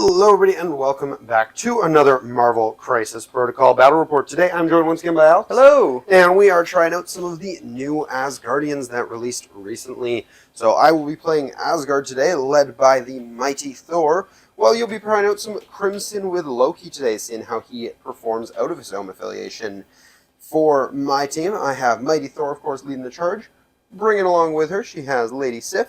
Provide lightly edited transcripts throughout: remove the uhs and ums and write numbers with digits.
Hello everybody and welcome back to another Marvel Crisis Protocol Battle Report. Today I'm joined once again by Alex. Hello! And we are trying out some of the new Asgardians that released recently. So I will be playing Asgard today, led by the Mighty Thor, while you'll be trying out some Crimson with Loki today, seeing how he performs out of his home affiliation. For my team, I have Mighty Thor, of course, leading the charge. Bringing along with her, she has Lady Sif.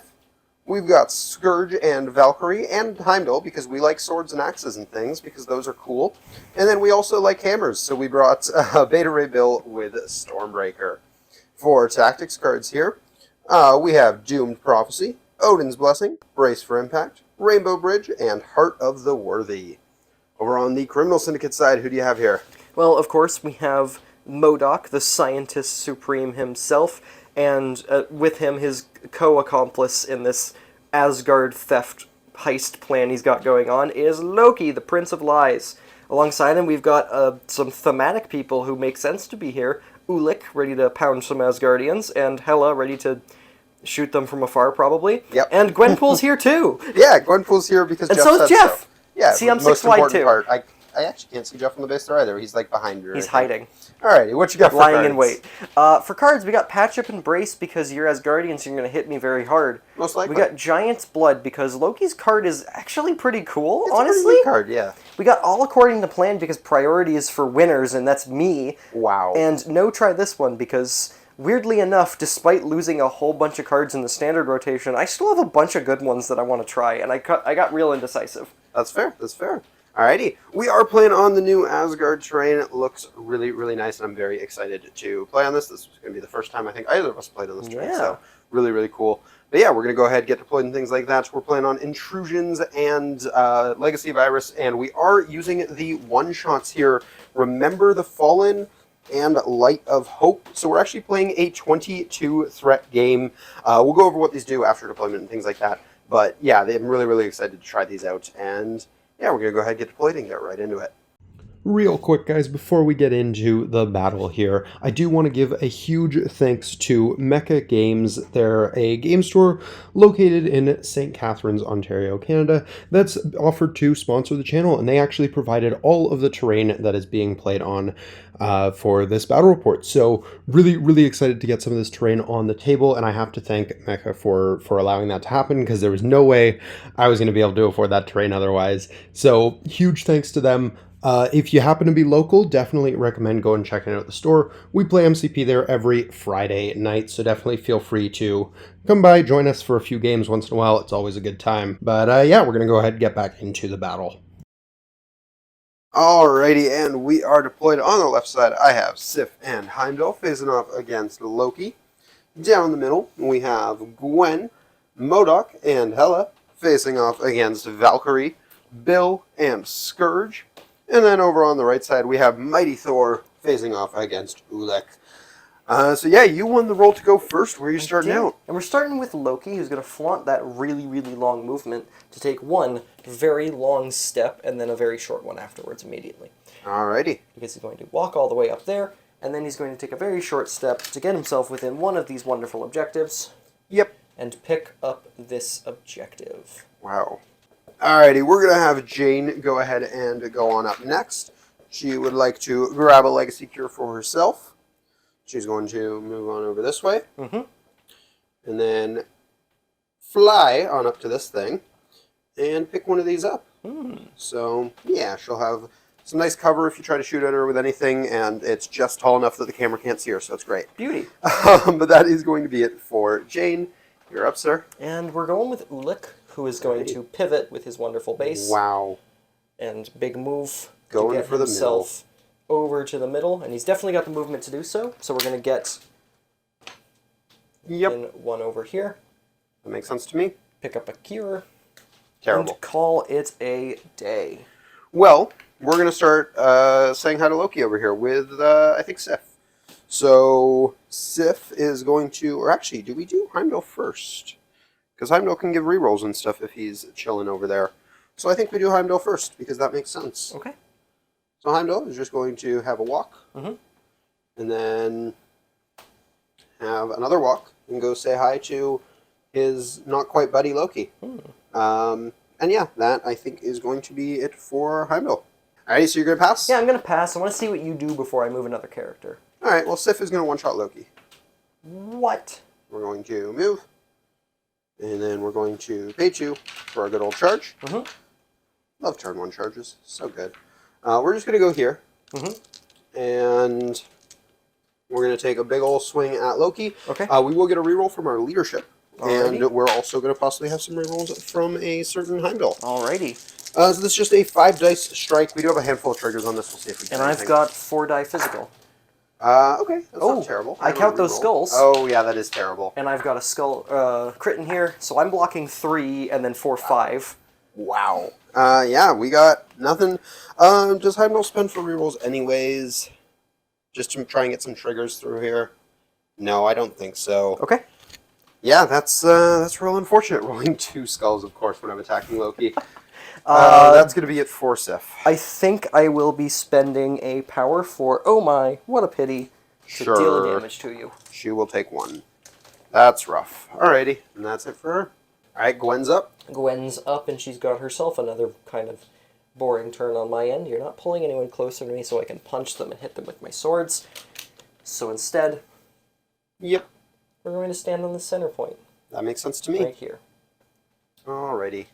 We've got Skurge and Valkyrie and Heimdall, because we like swords and axes and things, because those are cool. And then we also like hammers, so we brought Beta Ray Bill with Stormbreaker. For tactics cards here, we have Doomed Prophecy, Odin's Blessing, Brace for Impact, Rainbow Bridge, and Heart of the Worthy. Over on the Criminal Syndicate side, who do you have here? Well, of course, we have MODOK, the Scientist Supreme himself, and with him, his co-accomplice in this Asgard theft heist plan he's got going on is Loki, the Prince of Lies. Alongside him, we've got some thematic people who make sense to be here. Ulik, ready to pound some Asgardians, and Hela, ready to shoot them from afar, probably. Yep. And Gwenpool's here, too! Yeah, Gwenpool's here because and Jeff so said is Jeff! So. Yeah, see, I'm most 6 wide, important too. Part. I actually can't see Jeff on the base there either. He's like behind her. He's hiding. Alrighty, what you got for lying cards? in wait. For cards, we got Patch Up and Brace because you're Asgardians, so you're going to hit me very hard. Most likely. We got Giant's Blood because Loki's card is actually pretty cool, It's honestly. a pretty good card, yeah. We got All According to Plan because priority is for winners, and that's me. Wow. And No Try This One because, weirdly enough, despite losing a whole bunch of cards in the standard rotation, I still have a bunch of good ones that I want to try, and I got real indecisive. That's fair, that's fair. Alrighty, we are playing on the new Asgard terrain. It looks really, really nice, and I'm very excited to play on this. This is going to be the first time I think either of us played on this terrain, so really, really cool. But yeah, we're going to go ahead, get deployed and things like that. We're playing on Intrusions and Legacy of Iris, and we are using the one-shots here. Remember the Fallen and Light of Hope. So we're actually playing a 22-threat game. We'll go over what these do after deployment and things like that. But yeah, I'm really, really excited to try these out, and yeah, we're going to go ahead and get deployed and get right into it. Real quick, guys, before we get into the battle here, I do want to give a huge thanks to Mecha Games. They're a game store located in St. Catharines, Ontario, Canada, that's offered to sponsor the channel, and they actually provided all of the terrain that is being played on for this battle report. So really, really excited to get some of this terrain on the table, and I have to thank Mecha for allowing that to happen, because there was no way I was going to be able to afford that terrain otherwise. So huge thanks to them. If you happen to be local, definitely recommend going and checking out the store. We play MCP there every Friday night, so definitely feel free to come by, join us for a few games once in a while. It's always a good time. But yeah, we're going to go ahead and get back into the battle. Alrighty, and we are deployed. On the left side, I have Sif and Heimdall facing off against Loki. Down the middle, we have Gwen, MODOK, and Hela facing off against Valkyrie, Bill, and Skurge. And then over on the right side, we have Mighty Thor facing off against Ulik. So yeah, you won the role to go first. Where are you starting out? And we're starting with Loki, who's going to flaunt that really, really long movement to take one very long step and then a very short one afterwards immediately. Alrighty. Because he's going to walk all the way up there, and then he's going to take a very short step to get himself within one of these wonderful objectives. Yep. And pick up this objective. Wow. Alrighty, we're going to have Jane go ahead and go on up next. She would like to grab a Legacy Cure for herself. She's going to move on over this way. Mm-hmm. And then fly on up to this thing and pick one of these up. So, yeah, she'll have some nice cover if you try to shoot at her with anything, and it's just tall enough that the camera can't see her, so it's great. Beauty. But that is going to be it for Jane. You're up, sir. And we're going with Ulik, who is going to pivot with his wonderful base. Wow. And big move going to get for the himself over to the middle. And he's definitely got the movement to do so. So we're going to get in one over here. That makes sense to me. Pick up a cure. Terrible. And call it a day. Well, we're going to start saying hi to Loki over here with, I think, Sif. So Sif is going to, or actually, do we do Heimdall first? Because Heimdall can give rerolls and stuff if he's chilling over there. So I think we do Heimdall first, because that makes sense. Okay. So Heimdall is just going to have a walk. Mm-hmm. And then have another walk and go say hi to his not-quite buddy Loki. And yeah, that I think is going to be it for Heimdall. Alright, so you're going to pass? Yeah, I'm going to pass. I want to see what you do before I move another character. Alright, well, Sif is going to one-shot Loki. What? We're going to move. And then we're going to pay 2 for a good old charge. Love turn 1 charges. So good. We're just going to go here. And we're going to take a big old swing at Loki. Okay. We will get a reroll from our leadership. Alrighty. And we're also going to possibly have some rerolls from a certain Heimdall. Alrighty. So this is just a 5-dice strike. We do have a handful of triggers on this. We'll see if we can. And I've got 4-die physical. Okay. That's not terrible. I count those skulls. Oh, yeah, that is terrible. And I've got a skull crit in here, so I'm blocking 3 and then 4, 5. Wow. Yeah, we got nothing. Does Heimdall spend for rerolls anyways? Just to try and get some triggers through here? No, I don't think so. Okay. Yeah, that's real unfortunate. Rolling 2 skulls, of course, when I'm attacking Loki. That's going to be it for Sif. I think I will be spending a power for, oh my, what a pity, to deal damage to you. She will take 1. That's rough. Alrighty, and that's it for her. Alright, Gwen's up. Gwen's up, and she's got herself another kind of boring turn on my end. You're not pulling anyone closer to me so I can punch them and hit them with my swords. So instead, Yep. we're going to stand on the center point. That makes sense to me. Right here. Alrighty.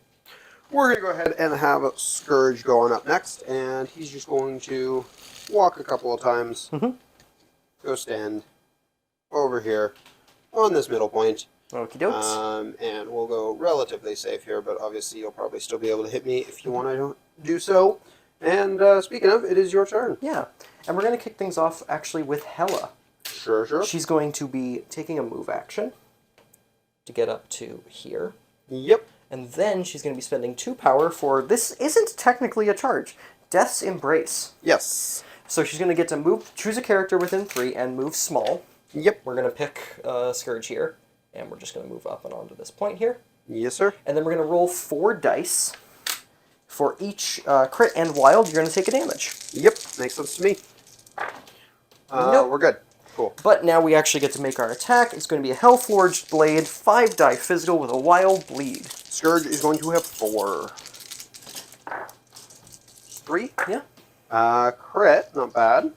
We're going to go ahead and have Skurge go on up next, and he's just going to walk a couple of times, go stand over here on this middle point, Okie dokes. and we'll go relatively safe here, but obviously you'll probably still be able to hit me if you want to do so. And speaking of, it is your turn. Yeah, and we're going to kick things off actually with Hela. Sure, sure. She's going to be taking a move action to get up to here. Yep. And then she's going to be spending 2 power for, this isn't technically a charge, Death's Embrace. Yes. So she's going to get to move, choose a character within 3 and move small. Yep. We're going to pick Skurge here, and we're just going to move up and onto this point here. Yes, sir. And then we're going to roll 4 dice. For each crit and wild, you're going to take a damage. Yep. Makes sense to me. Nope. We're good. Cool. But now we actually get to make our attack. It's going to be a Hellforged Blade, 5-die physical with a wild bleed. Skurge is going to have 4. 3? Yeah. Crit, not bad.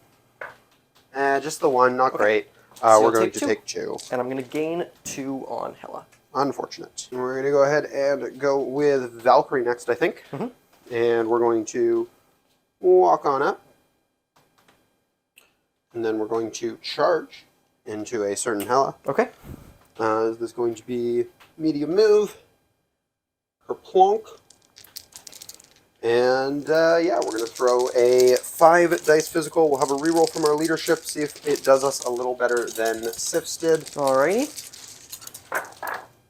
Just the 1, not great. So we're going to take take 2. And I'm going to gain 2 on Hela. Unfortunate. And we're going to go ahead and go with Valkyrie next, I think. And we're going to walk on up. And then we're going to charge into a certain Hela. Okay. Is this going to be medium move? Kerplonk. And yeah, we're going to throw a 5-dice physical. We'll have a reroll from our leadership, see if it does us a little better than Sif's did. Alrighty.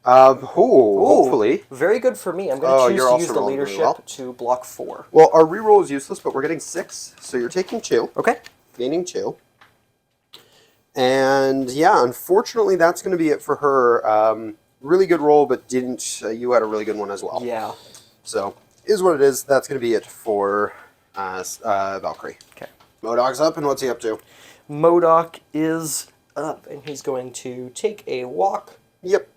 Hopefully. Very good for me. I'm going to choose to use the rolling really leadership well. to block 4. Well, our reroll is useless, but we're getting 6, so you're taking 2. Okay. Gaining 2. And yeah, unfortunately, that's going to be it for her. Really good roll, but didn't. You had a really good one as well. Yeah. So, is what it is. That's going to be it for Valkyrie. Okay. MODOK's up, and what's he up to? MODOK is up, and he's going to take a walk. Yep.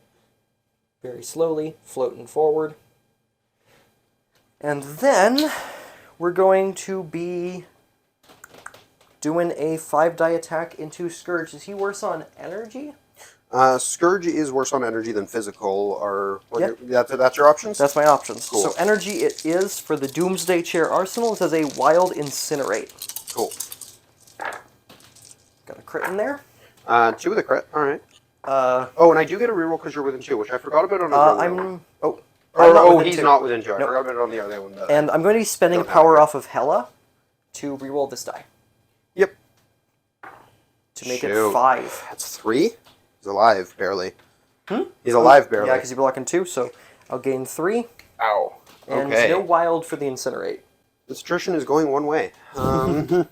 Very slowly, floating forward. And then we're going to be doing a 5-die attack into Skurge. Is he worse on energy? Skurge is worse on energy than physical. Or Yep. that's your options? That's my options. Cool. So energy it is for the Doomsday Chair Arsenal. It says a Wild Incinerate. Cool. Got a crit in there. 2 with a crit. All right. Oh, and I do get a reroll because you're within 2, which I forgot about on the other one. He's not within 2. I forgot about it on the other one. And I'm going to be spending power off of Hela to reroll this die. Yep. To make it 5. That's 3? He's alive, barely. He's alive, barely. Yeah, because you're blocking 2, so I'll gain 3. Ow. And Okay. no wild for the Incinerate. This attrition is going one way. Alrighty,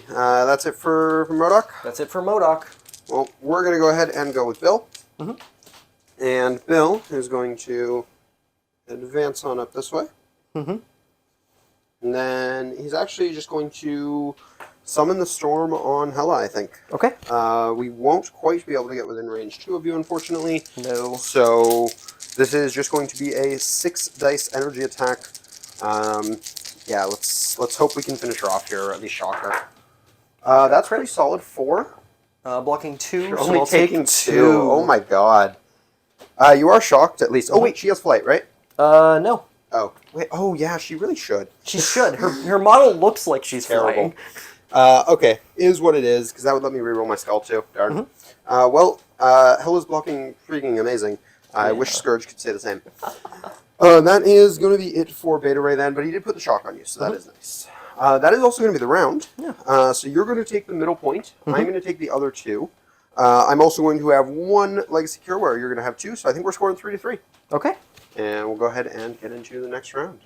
that's it for MODOK. That's it for MODOK. Well, we're going to go ahead and go with Bill. And Bill is going to advance on up this way. And then he's actually just going to summon the storm on Hela, I think. Okay. We won't quite be able to get within range 2 of you, unfortunately. No. So This is just going to be a 6 dice energy attack. Yeah, let's hope we can finish her off here, or at least shock her. That's pretty solid. 4. Blocking 2. You're So only I'll taking take 2. Oh my god. You are shocked at least. Oh wait, she has flight, right? No. Oh wait. Oh yeah, she really should. She should. Her model looks like she's Terrible. flying. Okay, is what it is, because that would let me reroll my skull too. Darn. Well, Hela's blocking freaking amazing. I wish Skurge could say the same. That is going to be it for Beta Ray then, but he did put the shock on you, so that is nice. That is also going to be the round. Yeah. So you're going to take the middle point. I'm going to take the other 2. I'm also going to have 1 Legacy Cure where you're going to have 2, so I think we're scoring 3-3. Okay. And we'll go ahead and get into the next round.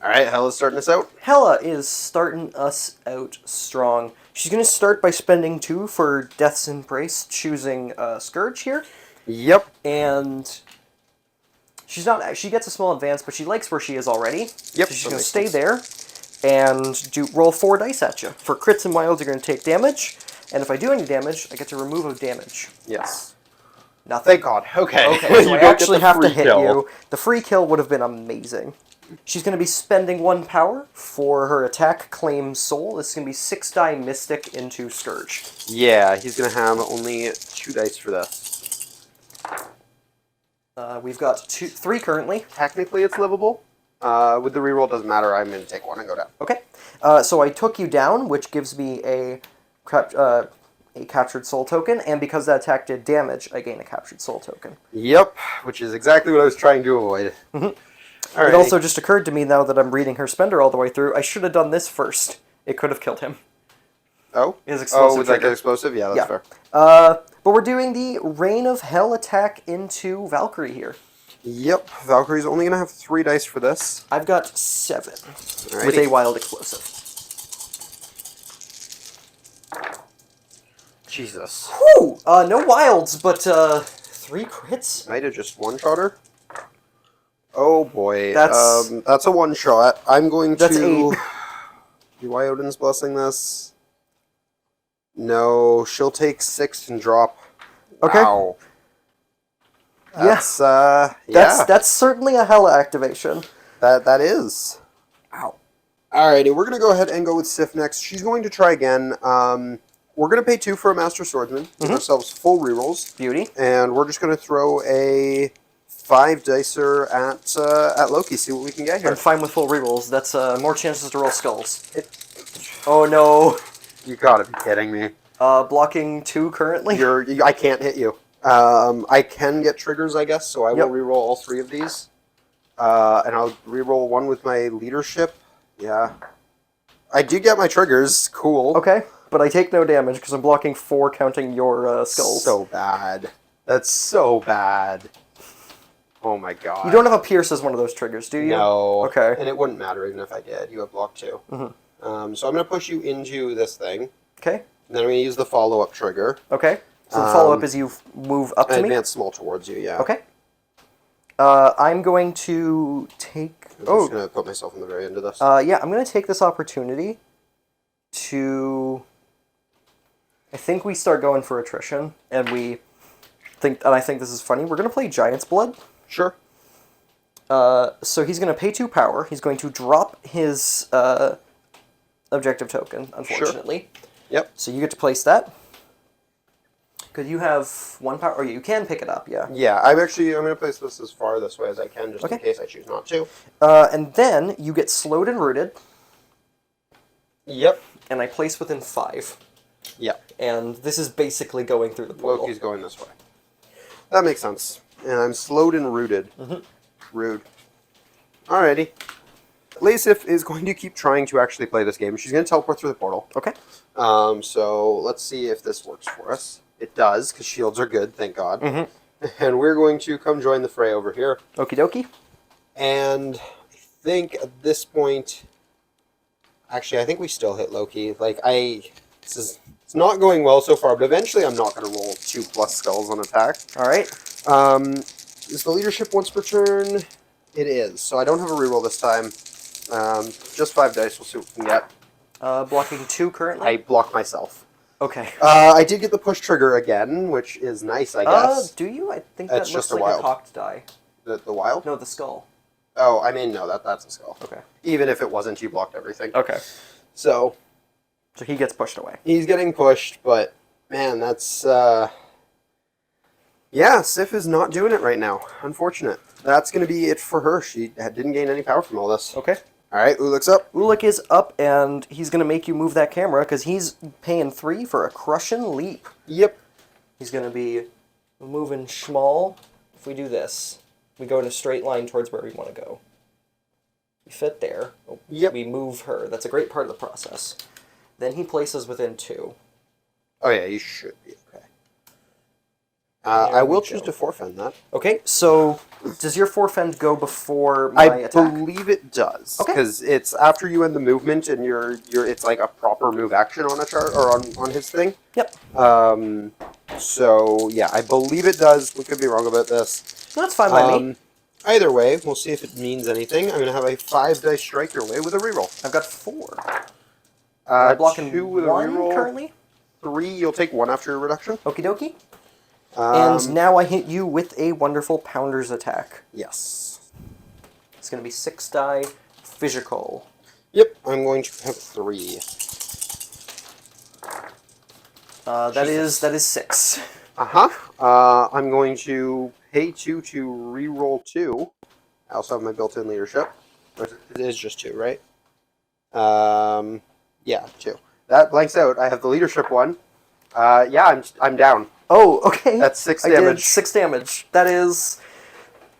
Alright, Hela's starting us out. Hela is starting us out strong. She's going to start by spending 2 for Death's Embrace, choosing Skurge here. Yep. And she gets a small advance, but she likes where she is already. Yep. So she's going to stay there and roll 4 dice at you. For crits and wilds, you're going to take damage. And if I do any damage, I get to remove a damage. Yes. Nothing. Thank God. Okay. Okay, so You I don't actually get the have to free hit kill. you. The free kill would have been amazing. She's going to be spending 1 power for her attack, Claim Soul. This is going to be 6 die Mystic into Skurge. Yeah, he's going to have only 2 dice for this. We've got 3 currently. Technically, it's livable. With the reroll, doesn't matter. I'm going to take 1 and go down. Okay. So I took you down, which gives me a captured soul token, and because that attack did damage, I gain a captured soul token. Yep, which is exactly what I was trying to avoid. It also just occurred to me now that I'm reading her spender all the way through, I should have done this first. It could have killed him. Oh? His explosive with like trigger. an explosive? Yeah, that's fair. But we're doing the Reign of Hell attack into Valkyrie here. Yep, Valkyrie's only going to have 3 dice for this. I've got 7 Alrighty. with a wild explosive. Jesus. Whew! No wilds, but 3 crits. Might have just one-shot her. Oh boy. That's a one-shot. I'm going That's to... 8. Do Iodin's blessing this? No, she'll take 6 and drop. Okay. Wow. That's, That's certainly a Hela activation. That is. Ow. Alrighty, we're going to go ahead and go with Sif next. She's going to try again. We're going to pay 2 for a Master Swordsman. Give ourselves full rerolls. Beauty. And we're just going to throw a 5 dicer at Loki, see what we can get here. I'm fine with full rerolls. That's more chances to roll skulls. Oh no. You gotta be kidding me. Blocking 2 currently? I can't hit you. I can get triggers, I guess, so I will reroll all 3 of these. And I'll reroll 1 with my leadership. Yeah. I do get my triggers. Cool. Okay, but I take no damage because I'm blocking 4 counting your skulls. So bad. That's so bad. Oh my god. You don't have a pierce as one of those triggers, do you? No. Okay. And it wouldn't matter even if I did. You have block 2. So I'm going to push you into this thing. Okay. And then I'm going to use the follow-up trigger. Okay. So the follow-up is you move up to me? Advance small towards you, yeah. Okay. I'm going to take... I'm just going to put myself in the very end of this. Yeah, I'm going to take this opportunity to... I think we start going for attrition, and I think this is funny. We're going to play Giant's Blood. Sure. So he's going to pay 2 power. He's going to drop his objective token, unfortunately. Sure. Yep. So you get to place that. Because you have 1 power, or you can pick it up, yeah. Yeah, I'm going to place this as far this way as I can, just in case I choose not to. And then you get slowed and rooted. Yep. And I place within 5. Yep. And this is basically going through the portal. Loki's going this way. That makes sense. And I'm slowed and rooted. Rude. Alrighty. Lady Sif is going to keep trying to actually play this game. She's going to teleport through the portal. Okay. So let's see if this works for us. It does, because shields are good, thank God. And we're going to come join the fray over here. Okie dokie. And I think at this point... Actually, I think we still hit Loki. It's not going well so far, but eventually I'm not going to roll 2+ skulls on attack. Alright. Is the leadership once per turn? It is. So I don't have a reroll this time. Just 5 dice. We'll see what we can get. Blocking 2 currently. I block myself. Okay. I did get the push trigger again, which is nice, I guess. Do you? I think That's that just looks a like wild. a cocked die. The wild? No, the skull. Oh, I mean, no, that's a skull. Okay. Even if it wasn't, you blocked everything. Okay. So he gets pushed away. he's getting pushed, but man, that's yeah, Sif is not doing it right now. Unfortunate. That's going to be it for her. She didn't gain any power from all this. Okay. All right, Ulik's up. Ulik is up, and he's going to make you move that camera because he's paying 3 for a crushing leap. Yep. He's going to be moving small. If we do this, we go in a straight line towards where we want to go. We fit there. Yep. We move her. That's a great part of the process. Then he places within 2. Oh yeah, you should be okay. I will choose to forfend that. Okay, so does your forfend go before my attack? I believe it does. Okay. Because it's after you end the movement and it's like a proper move action on a chart or on his thing. Yep. So yeah, I believe it does. We could be wrong about this. That's fine by me. Either way, we'll see if it means anything. I'm gonna have a 5 dice strike your way with a reroll. I've got 4. I'm blocking 2 with a 1 reroll. currently. 3, you'll take 1 after your reduction. Okie dokie. And now I hit you with a wonderful Pounder's attack. Yes. It's going to be 6 die physical. Yep, I'm going to have 3. That is 6. I'm going to pay 2 to reroll 2. I also have my built-in leadership. It is just 2, right? Yeah, 2. That blanks out. I have the leadership one. Yeah, I'm down. Oh, okay. That's 6 I damage. did 6 damage. That is...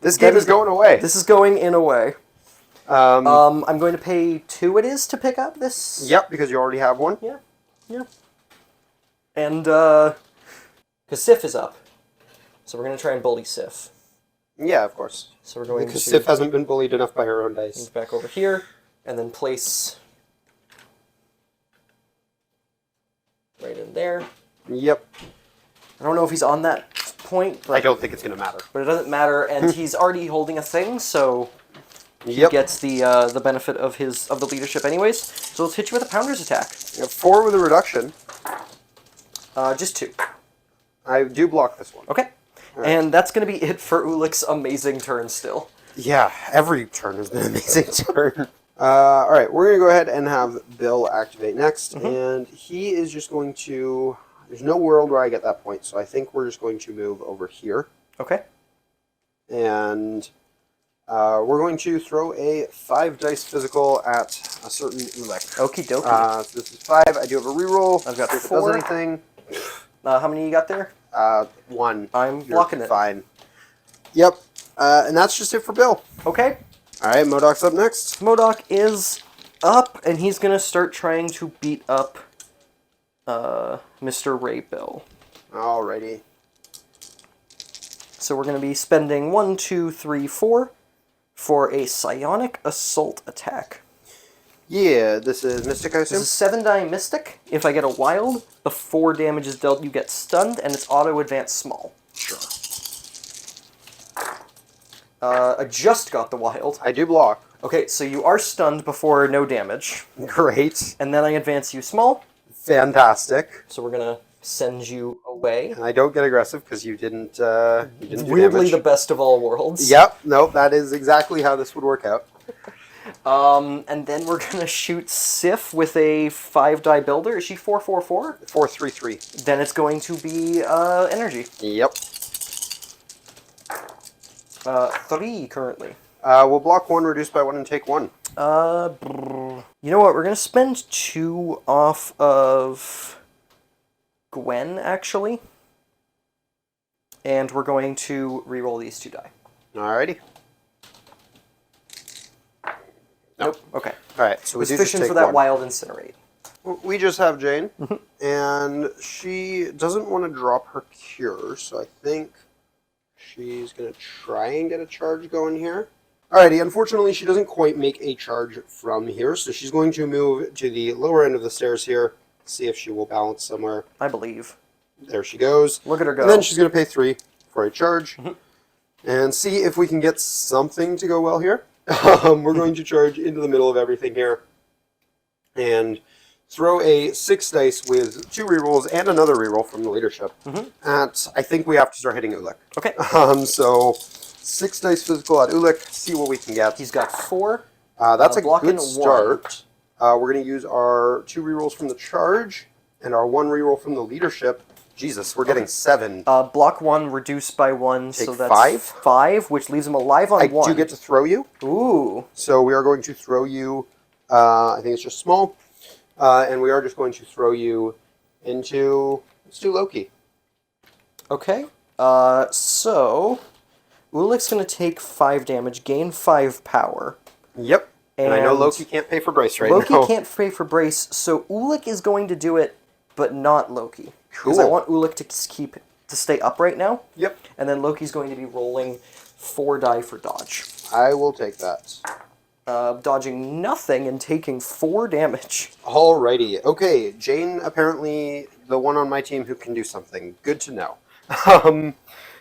This game is going away. This is going in a way. Um, I'm going to pay 2 it is to pick up this. Yep, because you already have one. Yeah. And, because Sif is up. So we're going to try and bully Sif. Yeah, of course. So we're going Because to Sif hasn't been bullied enough by her own dice. move back over here, and then place right in there. Yep. I don't know if he's on that point, I don't think it's going to matter. but it doesn't matter, and he's already holding a thing, so he Yep. gets the benefit of the leadership anyways. So let's hit you with a Pounder's attack. You have 4 with a reduction. Just 2. I do block this one. Okay. Right. And that's going to be it for Ulik's amazing turn still. Yeah, every turn has been an amazing turn. All right, we're going to go ahead and have Bill activate next, and he is just going to... There's no world where I get that point, so I think we're just going to move over here. Okay. And we're going to throw a 5 dice physical at a certain Ulik. Okie dokie. So this is 5. I do have a reroll. I've got See if it 4. does anything. How many you got there? 1. I'm You're blocking it. Fine. Yep. And that's just it for Bill. Okay. All right, MODOK's up next. MODOK is up, and he's going to start trying to beat up Mr. Ray Bill. Alrighty. So we're going to be spending 1, 2, 3, 4 for a psionic assault attack. Yeah, this is Mystic, I This assume? is 7 die Mystic. If I get a wild, before damage is dealt, you get stunned, and it's auto advance small. Sure. I just got the wild. I do block. Okay, so you are stunned before no damage. Great. And then I advance you small, Fantastic. so we're going to send you away. And I don't get aggressive because you didn't do Weirdly damage. the best of all worlds. Yep, nope, that is exactly how this would work out. And then we're going to shoot Sif with a 5 die builder. Is she 4/4/4? 4-3-3. Then it's going to be energy. Yep. 3 currently. We'll block 1, reduce by 1, and take 1. You know what? We're going to spend 2 off of Gwen, actually. And we're going to reroll these 2 die. Alrighty. Nope. Okay. Alright, so we Was do just fishing take for that 1. wild incinerate. We just have Jane, and she doesn't want to drop her cure, so I think she's going to try and get a charge going here. Alrighty, unfortunately she doesn't quite make a charge from here, so she's going to move to the lower end of the stairs here, see if she will balance somewhere. I believe. There she goes. Look at her go. And then she's going to pay 3 for a charge, and see if we can get something to go well here. We're going to charge into the middle of everything here, and throw a 6 dice with 2 rerolls and another reroll from the leadership. At, I think we have to start hitting Ulik. Okay. So 6 dice physical at Ulik. See what we can get. He's got 4. That's a blocking good start. We're going to use our 2 rerolls from the charge and our 1 reroll from the leadership. Jesus, we're getting 7. Block 1, reduce by 1, Take so that's 5. 5, which leaves him alive on 1. I do get to throw you. Ooh. So we are going to throw you, I think it's just small, and we are just going to throw you into, let's do Loki. Okay. So Ulik's going to take 5 damage, gain 5 power. Yep. And I know Loki can't pay for brace right now. Loki can't pay for brace, so Ulik is going to do it, but not Loki. Cool. Because I want Ulik to stay upright now. Yep. And then Loki's going to be rolling 4 die for dodge. I will take that. Dodging nothing and taking 4 damage. Alrighty. Okay, Jane, apparently the one on my team who can do something. Good to know.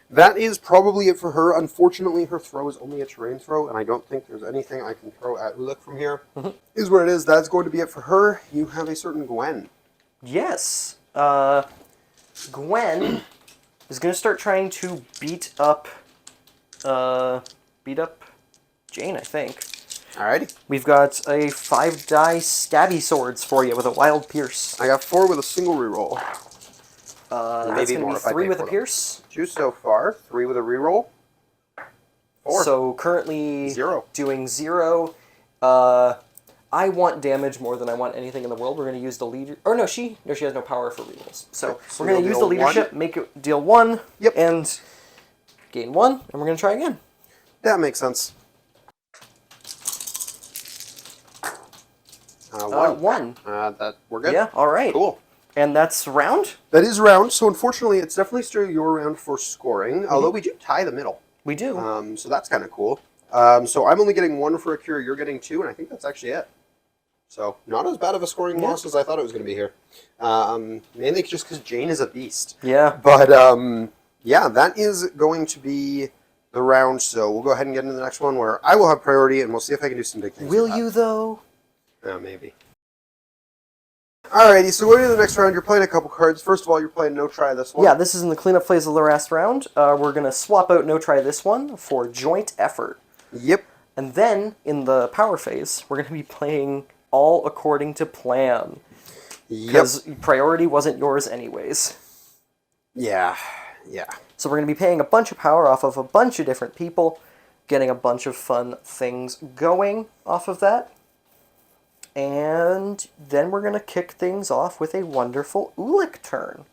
That is probably it for her. Unfortunately, her throw is only a terrain throw, and I don't think there's anything I can throw at Ulik from here. Is what it is. That's going to be it for her. You have a certain Gwen. Yes. Gwen is going to start trying to beat up Jane, I think. Alrighty. We've got a 5 die stabby swords for you with a wild pierce. I got 4 with a single reroll. That's Maybe going to more be if I 3 pay with a for them. pierce. 2 so far. 3 with a reroll. 4. So currently 0. doing 0. I want damage more than I want anything in the world. We're going to use the leader. Or no, she has no power for rerolls. So Okay, so we're going to use the you'll deal leadership, make it deal 1, Yep. and gain 1, and we're going to try again. That makes sense. 1. 1. That we're good. Yeah, all right. Cool. And that's round? That is round. So unfortunately, it's definitely still your round for scoring. Although we do tie the middle. We do. So that's kind of cool. So I'm only getting 1 for a cure. You're getting 2, and I think that's actually it. So not as bad of a scoring loss as I thought it was going to be here. Mainly just because Jane is a beast. Yeah. But yeah, that is going to be the round. So we'll go ahead and get into the next one where I will have priority, and we'll see if I can do some big things. Will you, though? Maybe. Alrighty, so going into the next round, you're playing a couple cards. First of all, you're playing No Try this one. Yeah, this is in the cleanup phase of the last round. We're going to swap out No Try this one for Joint Effort. Yep. And then, in the power phase, we're going to be playing All According to Plan. Yep. Because priority wasn't yours anyways. Yeah. Yeah. So we're going to be paying a bunch of power off of a bunch of different people, getting a bunch of fun things going off of that. And then we're going to kick things off with a wonderful Ulik turn.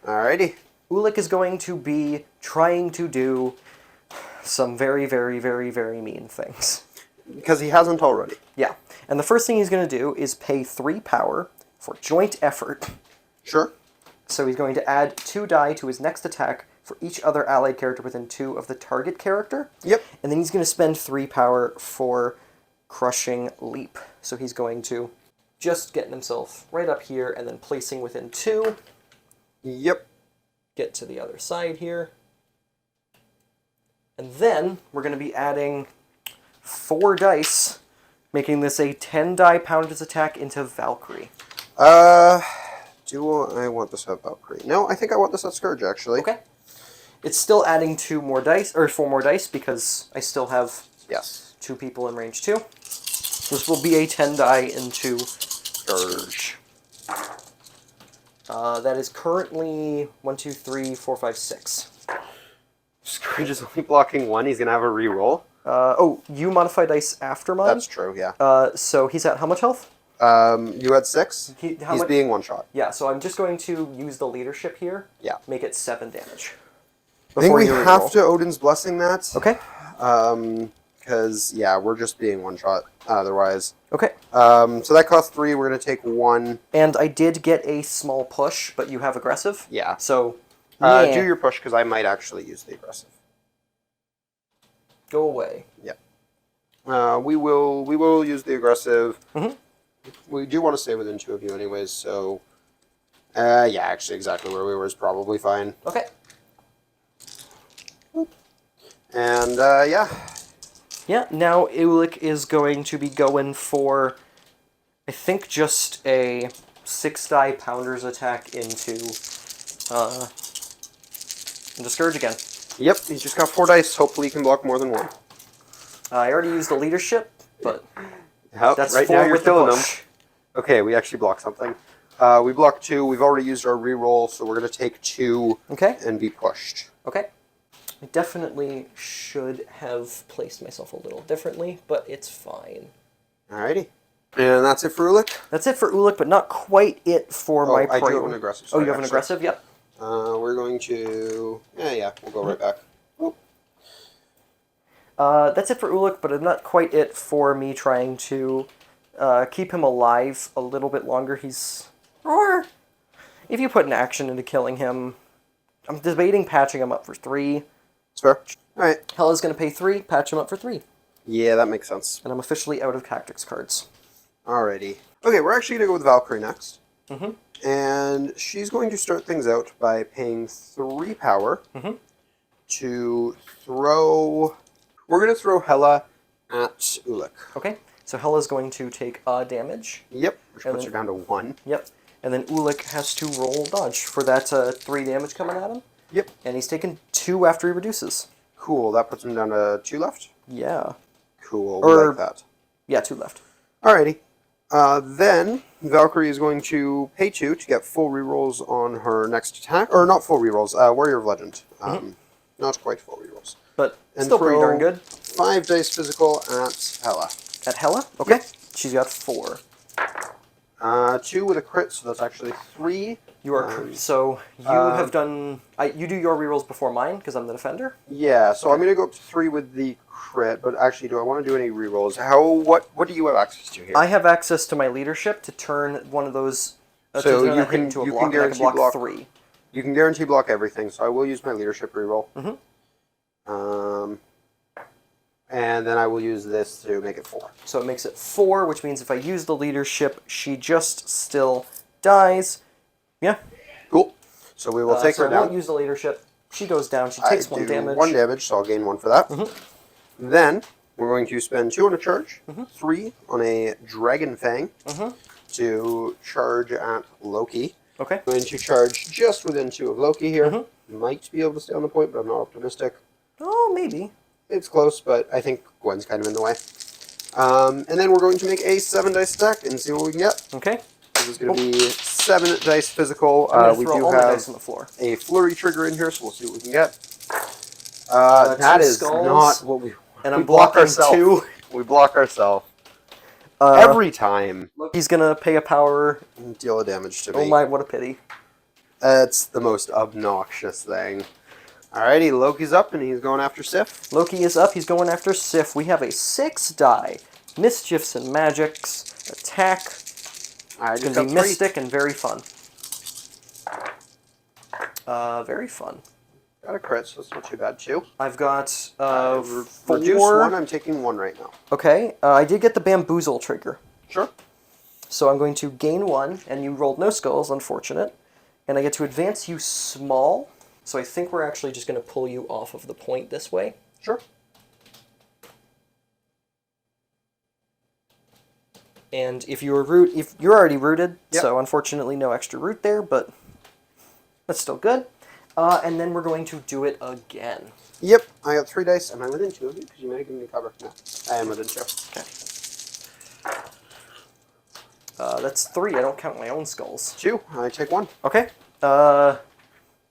Alrighty. Ulik is going to be trying to do some very, very, very, very mean things. Because he hasn't already. Yeah. And the first thing he's going to do is pay 3 power for Joint Effort. Sure. So he's going to add 2 die to his next attack for each other allied character within 2 of the target character. Yep. And then he's going to spend 3 power for Crushing Leap. So he's going to just getting himself right up here and then placing within 2. Yep. Get to the other side here. And then we're going to be adding 4 dice, making this a 10 die poundage attack into Valkyrie. Do I want this at Valkyrie? No, I think I want this at Skurge, actually. Okay. It's still adding 2 more dice, or 4 more dice, because I still have Yes. 2 people in range 2. This will be a 10 die into Skurge. That is currently 1, 2, 3, 4, 5, 6. Skurge is only blocking 1. He's going to have a reroll. Oh, you modify dice after mine? That's true, yeah. So he's at how much health? You had 6. He's being one-shot. Yeah, so I'm just going to use the leadership here. Yeah. Make it 7 damage. I think we you have reroll. to Odin's Blessing that. Okay. Because, yeah, we're just being one-shot otherwise. Okay. So that costs 3. We're going to take 1. And I did get a small push, but you have aggressive. Yeah. So, Do your push, because I might actually use the aggressive. go away. Yeah. We will use the aggressive. Mhm. We do want to stay within 2 of you anyways, so... yeah, actually, exactly where we were is probably fine. Okay. And, yeah. Yeah, now Ulik is going to be going for... I think just a 6-die Pounder's attack into Skurge again. Yep, he's just got 4 dice. Hopefully he can block more than one. I already used the leadership, but Yep, that's right 4 now you're with the killing push. them. Okay, we actually blocked something. We blocked 2. We've already used our reroll, so we're going to take 2 and be pushed. Okay. I definitely should have placed myself a little differently, but it's fine. Alrighty. And that's it for Ulik? That's it for Ulik, but not quite it for my I do priority. have an aggressive. Oh, you have an aggressive? Yep. We're going to... Yeah, we'll go right back. Oh. That's it for Ulik, but not quite it for me trying to keep him alive a little bit longer. Or if you put an action into killing him, I'm debating patching him up for 3. It's fair. Alright. Hela's going to pay 3, patch him up for 3. Yeah, that makes sense. And I'm officially out of tactics cards. Alrighty. Okay, we're actually going to go with Valkyrie next. Mm-hmm. And she's going to start things out by paying 3 power to throw... We're going to throw Hela at Ulik. Okay, so Hela's going to take damage. Yep, which puts her down to 1. Yep, and then Ulik has to roll dodge for that 3 damage coming at him. Yep. And he's taken 2 after he reduces. Cool, that puts him down to 2 left? Yeah. Cool, we like that. Yeah, 2 left. Alrighty. Then Valkyrie is going to pay 2 to get full rerolls on her next attack. Or not full rerolls, Warrior of Legend. Not quite full rerolls. But and still pretty darn good. 5 dice physical at Hela. At Hela? Okay. Yep. She's got 4. 2 with a crit, so that's actually 3. You are so you have done. You do your rerolls before mine because I'm the defender. Yeah, so I'm going to go up to 3 with the crit, but actually, do I want to do any rerolls? What do you have access to here? I have access to my leadership to turn one of those. So to you can into a you block, can guarantee block 3. You can guarantee block everything, so I will use my leadership reroll. And then I will use this to make it 4. So it makes it 4, which means if I use the leadership, she just still dies. Yeah. Cool. So we will take so her I down. won't use the leadership. She goes down. She takes 1 damage. 1 damage, so I'll gain 1 for that. Then we're going to spend 2 on a charge, 3 on a Dragon Fang to charge at Loki. Okay. I'm going to charge just within 2 of Loki here. Might be able to stay on the point, but I'm not optimistic. Oh, maybe. It's close, but I think Gwen's kind of in the way. And then we're going to make a 7 dice attack and see what we can get. Okay. This is going to be 7 dice physical. We do all the have dice on the floor. a flurry trigger in here, so we'll see what we can get. That 2 is skulls, not what we. And we I'm block blocking ourselves. 2. We block ourselves every time. He's gonna pay a power. Deal a damage to me. Oh my, what a pity. That's the most obnoxious thing. Alrighty, Loki's up and he's going after Sif. Loki is up. He's going after Sif. We have a 6-die mischiefs and magics attack. It's going to be mystic and very fun. Very fun. Got a crit, so it's not too bad too. I've got 4. Reduce 1, I'm taking 1 right now. Okay, I did get the bamboozle trigger. Sure. So I'm going to gain 1, and you rolled no skulls, unfortunate. And I get to advance you small. So I think we're actually just going to pull you off of the point this way. Sure. And if you're already rooted, so unfortunately no extra root there, but that's still good. And then we're going to do it again. Yep, I got 3 dice. Am I within 2 of you? Because you might have given me cover. No, I am within 2. Okay. That's 3. I don't count my own skulls. 2. I take 1. Okay. I'm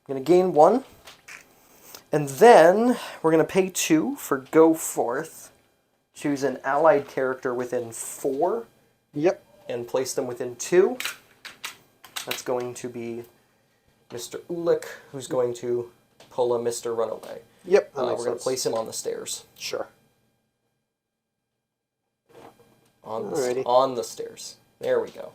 going to gain 1. And then we're going to pay 2 for Go Forth. Choose an allied character within 4. Yep. And place them within 2. That's going to be Mr. Ulik, who's going to pull a Mr. Runaway. Yep, We're going to place him on the stairs. Sure. On the stairs. There we go.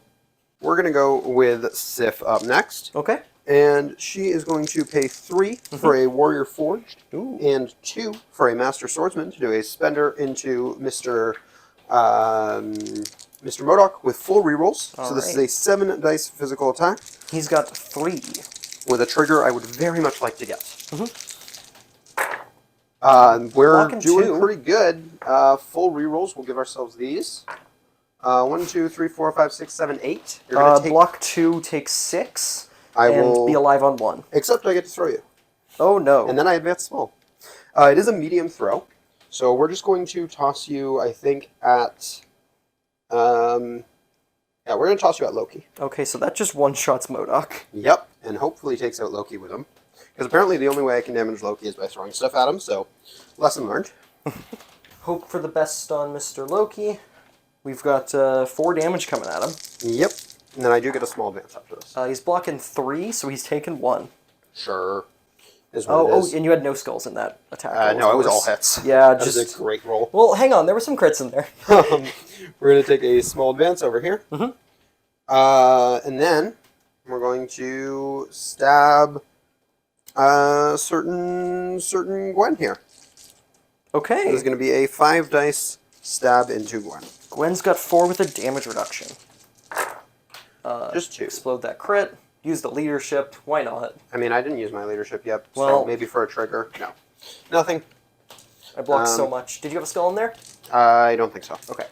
We're going to go with Sif up next. Okay. And she is going to pay 3 for a Warrior Forged. Ooh. And 2 for a Master Swordsman to do a spender into Mr. MODOK with full rerolls. So this is a 7 dice physical attack. He's got 3. With a trigger I would very much like to get. We're doing pretty good. Full rerolls, we'll give ourselves these. 1, 2, 3, 4, 5, 6, 7, 8. You're gonna take... Block 2, take 6, I and will... be alive on 1. Except I get to throw you. Oh no. And then I advance small. It is a medium throw. So we're just going to toss you, I think, at... yeah, we're going to toss you at Loki. Okay, so that just one-shots MODOK. Yep, and hopefully takes out Loki with him. Because apparently the only way I can damage Loki is by throwing stuff at him, so lesson learned. Hope for the best on Mr. Loki. We've got 4 damage coming at him. Yep, and then I do get a small advance after this. He's blocking 3, so he's taken 1. Sure. Is what it is. And you had no skulls in that attack. No, it was all hits. Yeah, that was a great roll. Well, hang on, there were some crits in there. We're going to take a small advance over here. Mm-hmm. And then we're going to stab certain Gwen here. Okay. This is going to be a 5 dice stab into Gwen. Gwen's got 4 with a damage reduction. Just 2. Explode that crit. Use the leadership. Why not? I mean, I didn't use my leadership yet, so Well, maybe for a trigger. No. Nothing. I blocked so much. Did you have a skull in there? I don't think so. Okay.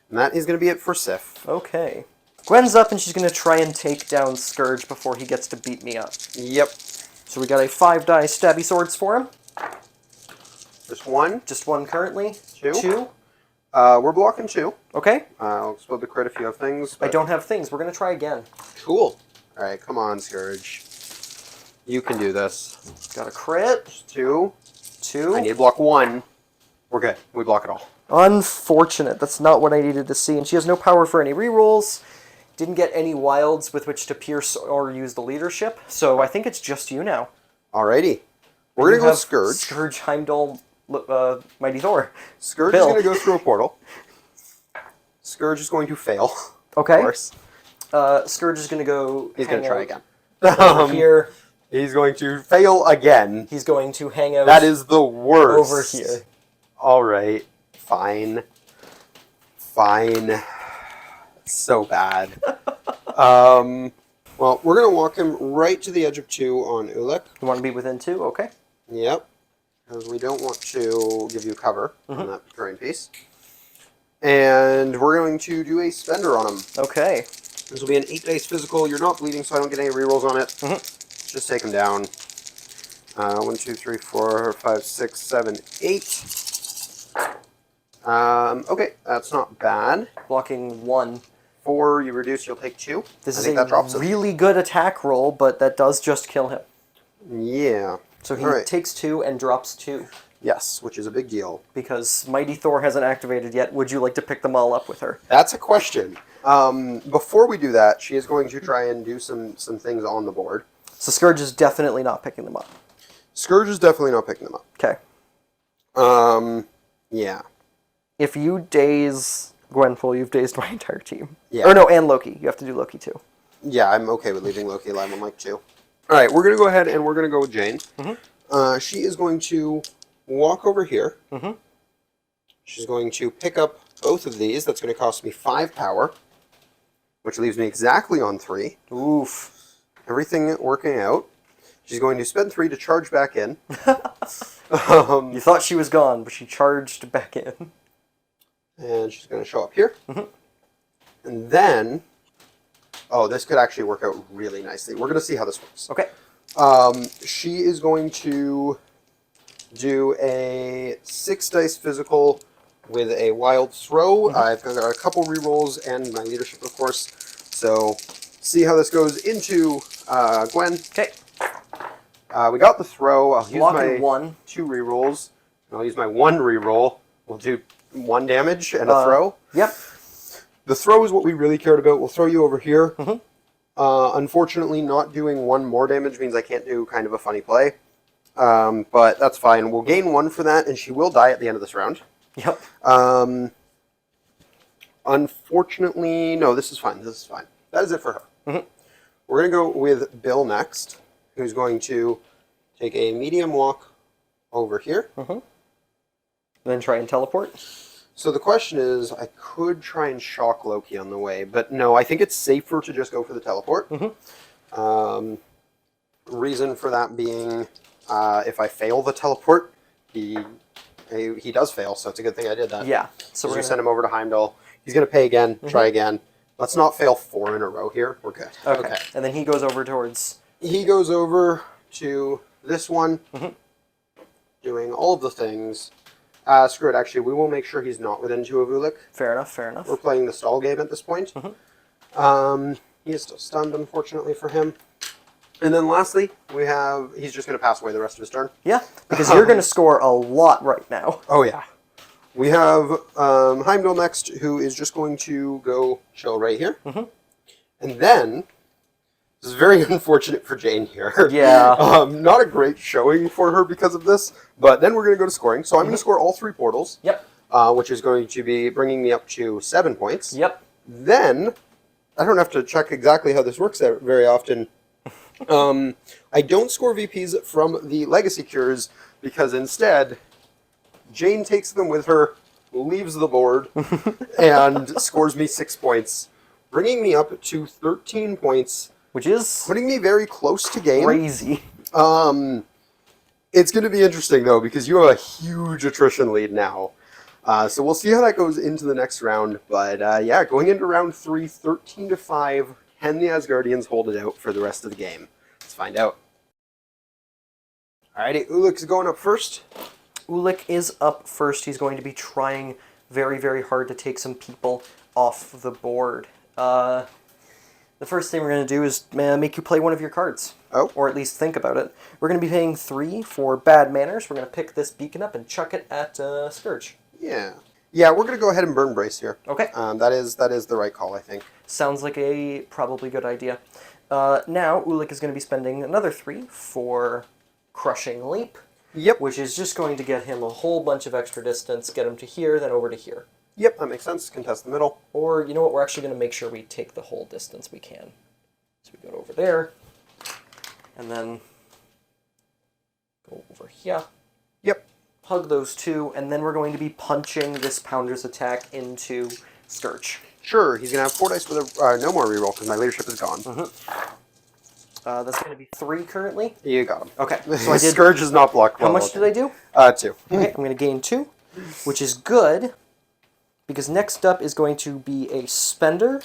And that is going to be it for Sif. Okay. Gwen's up and she's going to try and take down Skurge before he gets to beat me up. Yep. So we got a 5 die stabby swords for him. Just 1. Just 1 currently. 2. 2. We're blocking 2. Okay. I'll explode the crit if you have things. I don't have things. We're going to try again. Cool. Alright, come on, Skurge. You can do this. Got a crit. Just 2. 2. I need to block 1. We're good. We block it all. Unfortunate. That's not what I needed to see. And she has no power for any rerolls. Didn't get any wilds with which to pierce or use the leadership. So I think it's just you now. Alrighty. We're going to go have Skurge. Skurge, Heimdall, Skurge Mighty Thor. is going to go through a portal. Skurge is going to fail. Okay. Of course. Skurge is going to go. He's going to try again. Over here. He's going to fail again. He's going to hang out. That is the worst. Over here. Alright. Fine. Fine. So bad. Well, we're going to walk him right to the edge of 2 on Ulik. You want to be within 2? Okay. Yep. Because we don't want to give you cover on that terrain piece. And we're going to do a spender on him. Okay. This will be an 8 dice physical. You're not bleeding, so I don't get any rerolls on it. Just take him down. 1, 2, 3, 4, 5, 6, 7, 8. Okay, that's not bad. Blocking 1. 4, you reduce, you'll take 2. This I is think that drops a it. really good attack roll, but that does just kill him. Yeah. So he Alright. takes 2 and drops 2. Yes, which is a big deal. Because Mighty Thor hasn't activated yet. Would you like to pick them all up with her? That's a question. Before we do that, she is going to try and do some things on the board. So Skurge is definitely not picking them up. Skurge is definitely not picking them up. Okay. Yeah. If you daze Gwenpool, you've dazed my entire team. Yeah. Or no, and Loki. You have to do Loki too. Yeah, I'm okay with leaving Loki alive on like 2. Alright, we're going to go ahead and we're going to go with Jane. She is going to walk over here. She's going to pick up both of these. That's going to cost me 5 power, which leaves me exactly on 3. Oof. Everything working out. She's going to spend 3 to charge back in. You thought she was gone, but she charged back in. And she's going to show up here. And then... Oh, this could actually work out really nicely. We're going to see how this works. Okay. She is going to do a 6 dice physical with a wild throw. I've got a couple rerolls and my leadership, of course. So, see how this goes into Gwen. Okay. We got the throw. I'll use Blocking my 1. 2 rerolls. I'll use my 1 reroll. We'll do 1 damage and a throw. Yep. The throw is what we really cared about. We'll throw you over here. Unfortunately, not doing 1 more damage means I can't do kind of a funny play. But that's fine. We'll gain 1 for that, and she will die at the end of this round. Yep. Unfortunately, no, this is fine. This is fine. That is it for her. We're going to go with Bill next, who's going to take a medium walk over here. Then try and teleport. So the question is, I could try and shock Loki on the way, but no, I think it's safer to just go for the teleport. Reason for that being, if I fail the teleport, he does fail, so it's a good thing I did that. Yeah. So So we're we gonna... send him over to Heimdall. He's going to pay again, try again. Let's not fail 4 in a row here. We're good. Okay. And then he goes over towards... He goes over to this one, doing all of the things. Screw it, actually, we will make sure he's not within 2 of Ulik. Fair enough, fair enough. We're playing the stall game at this point. He is still stunned, unfortunately for him. And then lastly, we have... He's just going to pass away the rest of his turn. Yeah, because you're going to score a lot right now. Oh, yeah. We have Heimdall next, who is just going to go chill right here. And then... This is very unfortunate for Jane here. Yeah. Not a great showing for her because of this, but then we're going to go to scoring. So I'm going to score all 3 portals. Yep. Which is going to be bringing me up to 7 points. Yep. Then, I don't have to check exactly how this works very often. I don't score VPs from the Legacy Cures because instead, Jane takes them with her, leaves the board, and scores me 6 points, bringing me up to 13 points. Which is... Putting me very close to game. Crazy. It's going to be interesting, though, because you have a huge attrition lead now. So we'll see how that goes into the next round. But, yeah, going into round 3, 13-5. Can the Asgardians hold it out for the rest of the game? Let's find out. Alrighty, Ulik's going up first. Ulik is up first. He's going to be trying very, very hard to take some people off the board. The first thing we're going to do is make you play one of your cards. Oh. Or at least think about it. We're going to be paying 3 for Bad Manners. We're going to pick this beacon up and chuck it at Skurge. Yeah. Yeah, we're going to go ahead and burn Brace here. Okay. That is the right call, I think. Sounds like a probably good idea. Now, Ulik is going to be spending another 3 for Crushing Leap. Yep. Which is just going to get him a whole bunch of extra distance, get him to here, then over to here. Yep, that makes sense. Contest the middle. Or, you know what, we're actually going to make sure we take the whole distance we can. So we go over there, and then go over here. Yep. Hug those 2, and then we're going to be punching this Pounder's attack into Skurge. Sure, he's going to have 4 dice with a no more reroll because my leadership is gone. That's going to be 3 currently. You got him. Okay, so I did... Scourge is not blocked. How much did I do? 2. Okay, I'm going to gain 2, which is good, because next up is going to be a Spender,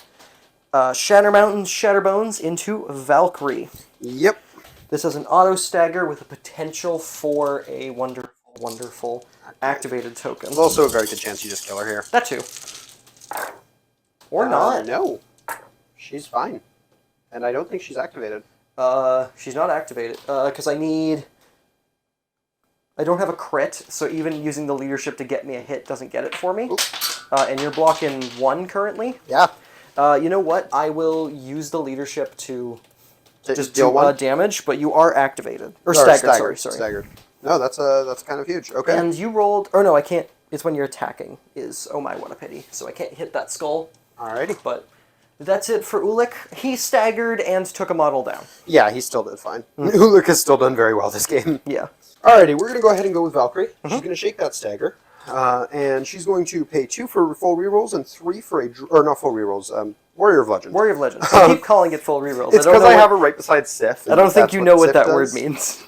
Shatter Mountains, Shatter Bones into Valkyrie. Yep. This has an auto stagger with a potential for a wonderful, wonderful activated token. There's also a very good chance you just kill her here. That too. Or not. No. She's fine. And I don't think she's activated. She's not activated, because I don't have a crit, so even using the leadership to get me a hit doesn't get it for me. And you're blocking 1 currently. Yeah. You know what? I will use the leadership to just deal do 1 damage, but you are activated. Or staggered, sorry. Staggered. No, that's kind of huge. Okay. And you rolled... Oh, no, I can't... It's when you're attacking is... Oh my, what a pity. So I can't hit that skull. Alrighty. But that's it for Ulik. He staggered and took a model down. Yeah, he still did fine. Ulik has still done very well this game. Yeah. Alrighty, we're going to go ahead and go with Valkyrie. She's going to shake that stagger. And she's going to pay 2 for full rerolls and 3 for or not full rerolls, Warrior of Legend. Warrior of Legend. I keep calling it full rerolls. It's because I have her right beside Sif. I don't think you know what that word means.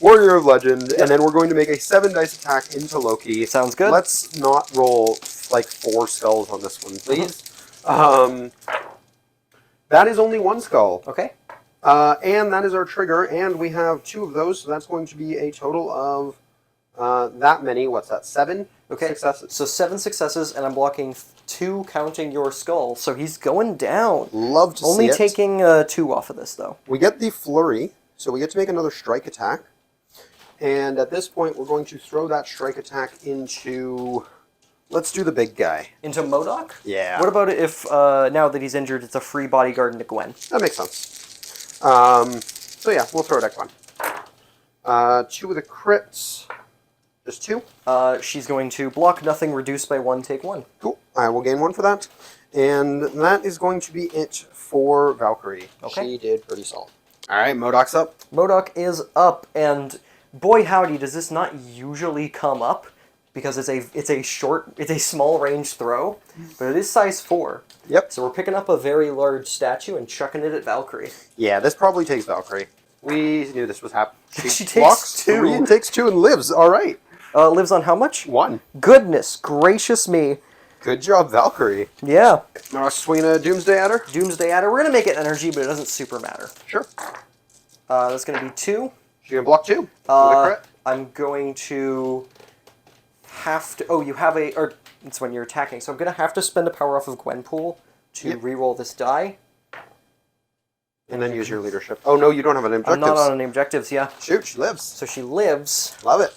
Warrior of Legend, and then we're going to make a 7 dice attack into Loki. Sounds good. Let's not roll like 4 skulls on this one, please. That is only 1 skull. Okay. And that is our trigger, and we have 2 of those, so that's going to be a total of that many. What's that? 7 successes. So 7 successes, and I'm blocking 2, counting your skull. So he's going down. Love to see it. Only taking 2 off of this, though. We get the flurry, so we get to make another strike attack. And at this point, we're going to throw that strike attack into... Let's do the big guy. Into MODOK? Yeah. What about if, now that he's injured, it's a free bodyguard into Gwen? That makes sense. So yeah, we'll throw it at Gwen. 2 with a crit. Just 2. She's going to block nothing, reduce by 1, take 1. Cool. I will gain 1 for that. And that is going to be it for Valkyrie. Okay. She did pretty solid. Alright, MODOK's up. MODOK is up, and boy howdy, does this not usually come up, because it's a small range throw, but it is size 4. Yep. So we're picking up a very large statue and chucking it at Valkyrie. Yeah, this probably takes Valkyrie. We knew this was happening. She takes blocks 2. 3 and takes 2 and lives. Alright. Lives on how much? 1. Goodness gracious me. Good job, Valkyrie. Yeah. Now swing a Doomsday at her? Doomsday Adder. We're going to make it energy, but it doesn't super matter. Sure. That's going to be 2. She's going to block 2. With a crit. I'm going to have to... Oh, you have a... Or it's when you're attacking. So I'm going to have to spend a power off of Gwenpool to reroll this die. And then use your leadership. Oh, no, you don't have an objective. I'm not on any objectives, yeah. Shoot, she lives. So she lives. Love it.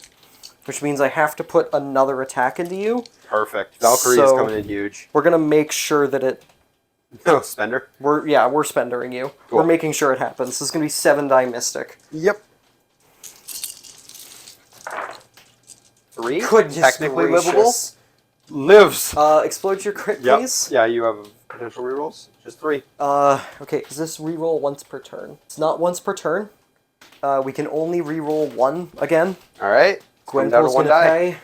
Which means I have to put another attack into you. Perfect. Valkyrie is coming in huge. We're going to make sure that it... No, spender. We're spendering you. Cool. We're making sure it happens. This is going to be 7-die Mystic. Yep. 3. Goodness Technically gracious. livable. Lives. Explode your crit, Yep. please. Yeah, you have potential rerolls. Just 3. Okay, is this reroll once per turn? It's not once per turn. We can only reroll 1 again. Alright. Gwenpool's going to pay.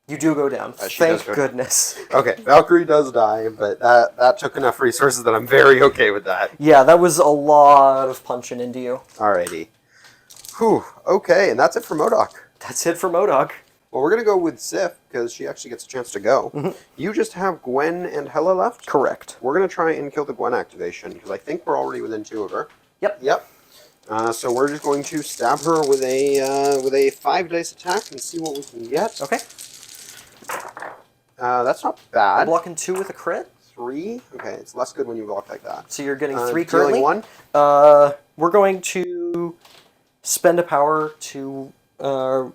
You do go down. Thank goodness. Okay, Valkyrie does die, but that took enough resources that I'm very okay with that. Yeah, that was a lot of punching into you. Alrighty. Whew, okay, and that's it for MODOK. That's it for MODOK. Well, we're going to go with Sif, because she actually gets a chance to go. You just have Gwen and Hela left? Correct. We're going to try and kill the Gwen activation, because I think we're already within 2 of her. Yep. So we're just going to stab her with a 5-dice attack and see what we can get. Okay. That's not bad. I'm blocking 2 with a crit. 3? Okay, it's less good when you block like that. So you're getting 3 currently. Dealing 1. We're going to spend a power to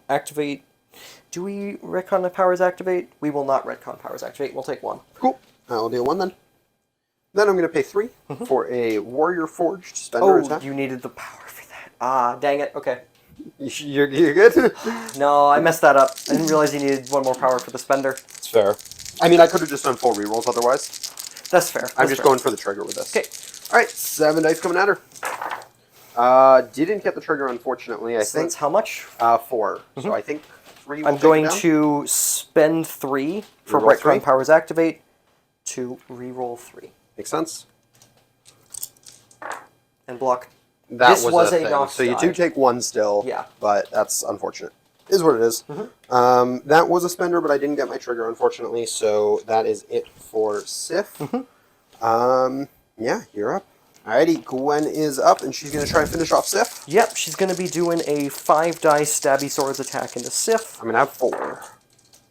activate... Do we retcon the powers activate? We will not retcon powers activate. We'll take 1. Cool. I'll deal 1 then. Then I'm going to pay 3 for a Warrior Forged Spender attack. Oh, you needed the power for that. Ah, dang it. Okay. You're good? No, I messed that up. I didn't realize you needed 1 more power for the spender. It's fair. I mean, I could have just done 4 rerolls otherwise. That's fair. I'm just going for the trigger with this. Okay. Alright, 7 dice coming at her. Didn't get the trigger, unfortunately. I think that's how much? 4. So I think 3 will I'm going to spend 3 for Reroll retcon 3? powers activate to reroll 3. Makes sense. And block. That This was a thing. knocked So you die. do take 1 still. Yeah. But that's unfortunate. Is what it is. That was a spender, but I didn't get my trigger, unfortunately. So that is it for Sif. Yeah, you're up. Alrighty, Gwen is up, and she's going to try and finish off Sif. Yep, she's going to be doing a 5-dice stabby swords attack into Sif. I'm going to have 4.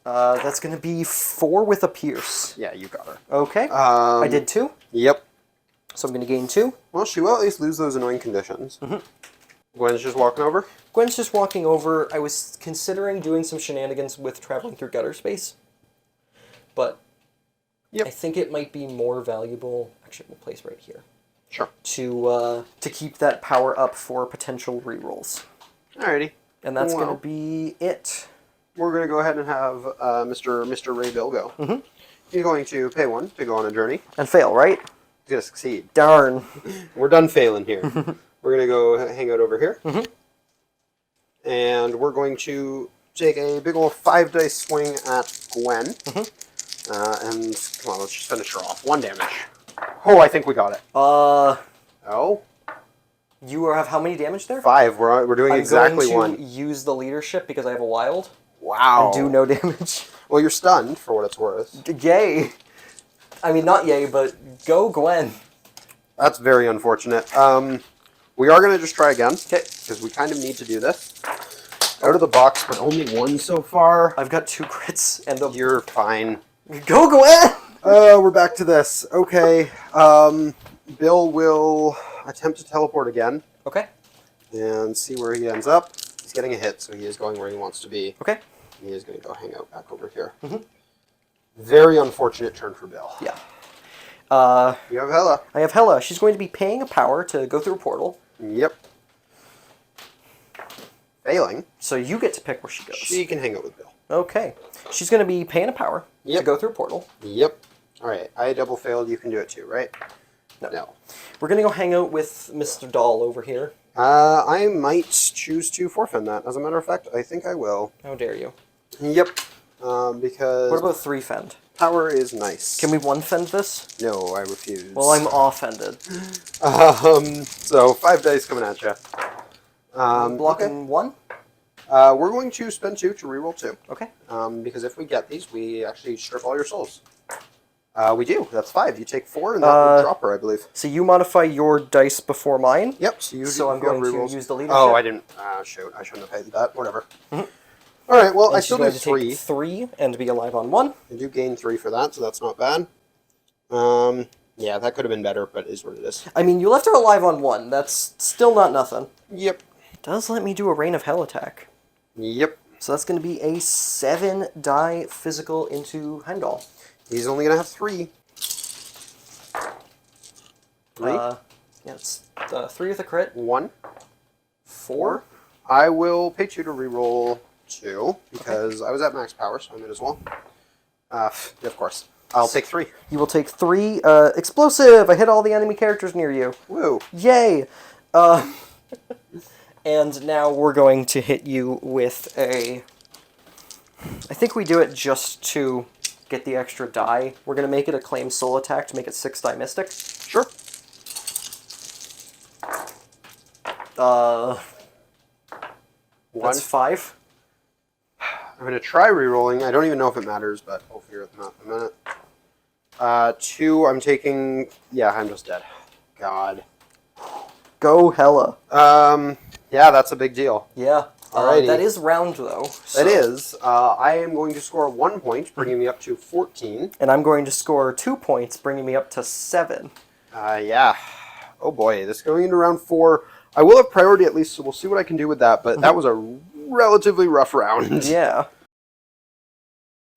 That's going to be 4 with a pierce. Yeah, you got her. Okay. I did 2. Yep. So I'm going to gain 2. Well, she will at least lose those annoying conditions. Gwen's just walking over. Gwen's just walking over. I was considering doing some shenanigans with traveling through gutter space. But I think it might be more valuable... Actually, we'll place right here. Sure. To keep that power up for potential rerolls. Alrighty. And that's going to be it. We're going to go ahead and have Mr. Ray Bill go. He's going to pay 1 to go on a journey. And fail, right? He's going to succeed. Darn. We're done failing here. We're going to go hang out over here. And we're going to take a big old 5-dice swing at Gwen. And come on, let's just finish her off. 1 damage. Oh, I think we got it. Oh? You have how many damage there? 5. We're doing exactly 1. I'm going to use the leadership because I have a wild. Wow. And do no damage. Well, you're stunned, for what it's worth. Yay. I mean, not yay, but go Gwen. That's very unfortunate. We are going to just try again. Okay. Because we kind of need to do this. Out of the box, but only 1 so far. I've got 2 crits and a... You're fine. Go Gwen! We're back to this. Okay. Bill will attempt to teleport again. Okay. And see where he ends up. He's getting a hit, so he is going where he wants to be. Okay. He is going to go hang out back over here. Very unfortunate turn for Bill. Yeah. You have Hela. I have Hela. She's going to be paying a power to go through a portal. Yep. Failing. So you get to pick where she goes. She can hang out with Bill. Okay. She's going to be paying a power to go through a portal. Yep. Alright, I double failed. You can do it too, right? No. We're going to go hang out with Mr. Doll over here. I might choose to forfend that. As a matter of fact, I think I will. How dare you? Yep. Because... What about 3 fend? Power is nice. Can we 1 fend this? No, I refuse. Well, I'm offended. So 5 dice coming at you. Blocking 1? We're going to spend 2 to reroll 2. Okay. Because if we get these, we actually strip all your souls. We do. That's 5. You take 4, and that will drop her, I believe. So you modify your dice before mine. Yep. So I'm going to use the leadership. Oh, I didn't. Shoot. I shouldn't have paid that. Whatever. All right. Well, And I she's still going do to 3. take 3 and be alive on 1. I do gain 3 for that, so that's not bad. Yeah, that could have been better, but it is what it is. I mean, you left her alive on 1. That's still not nothing. Yep. It does let me do a Rain of Hell attack. Yep. So that's going to be a 7-die physical into Heimdall. He's only gonna have 3. 3. Yeah, it's 3 with a crit. 1. 4. I will pay 2 to reroll 2 because I was at max power, so I might as well. Of course. I'll take 3. You will take 3. Explosive! I hit all the enemy characters near you. Woo. Yay! And now we're going to hit you with a... I think we do it just to get the extra die. We're going to make it a claim soul attack to make it 6-die mystic. Sure. That's 5. I'm going to try rerolling. I don't even know if it matters, but we'll figure it out in a minute. 2, I'm taking... Yeah, I'm just dead. God. Go Hela. Yeah, that's a big deal. Yeah. Alrighty. That is round, though. So. That is. I am going to score 1 point, bringing me up to 14. And I'm going to score 2 points, bringing me up to 7. Yeah. Oh boy, this is going into round 4. I will have priority at least, so we'll see what I can do with that, but that was a relatively rough round. Yeah.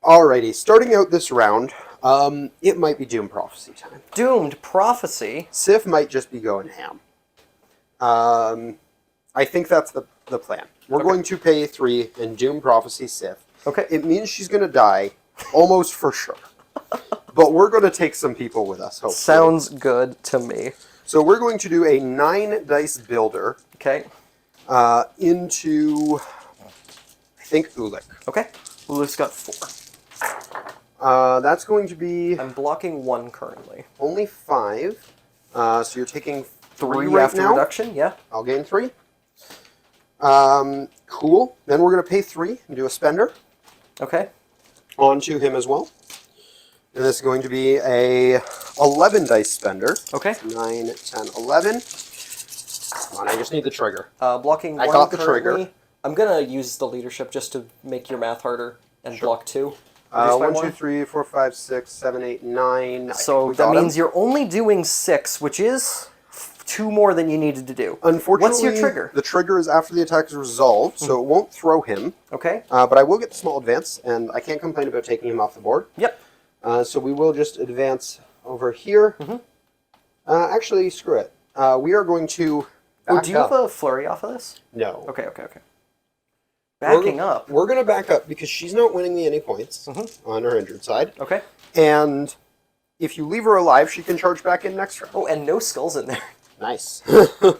Alrighty, starting out this round, it might be Doom Prophecy time. Doomed Prophecy. Sif might just be going ham. I think that's the plan. We're going to pay 3 and Doom Prophecy Sif. Okay. It means she's going to die, almost for sure. But we're going to take some people with us, hopefully. Sounds good to me. So we're going to do a 9-dice builder. Okay. Into, I think, Ulik. Okay. Ulik's got 4. That's going to be I'm blocking 1 currently. only 5. So you're taking 3 right after now. reduction, yeah. I'll gain 3. Cool. Then we're going to pay 3 and do a spender Okay. onto him as well. And this is going to be a 11-dice spender. Okay. 9, 10, 11. Come on, I just need the trigger. Blocking 1 I got the currently. trigger. I'm going to use the leadership just to make your math harder and block 2. Reduce by 1, 2, 3, 4, 5, 6, 7, 8, 9. So that means you're only doing 6, which is 2 more than you needed to do. Unfortunately, what's your trigger? The trigger is after the attack is resolved, so it won't throw him. Okay. But I will get the small advance, and I can't complain about taking him off the board. Yep. So we will just advance over here. Actually, screw it. We are going to back do you up. have a flurry off of this? No. Okay. Backing up. We're going to back up because she's not winning me any points on her injured side. Okay. And if you leave her alive, she can charge back in next round. Oh, and no skulls in there. Nice.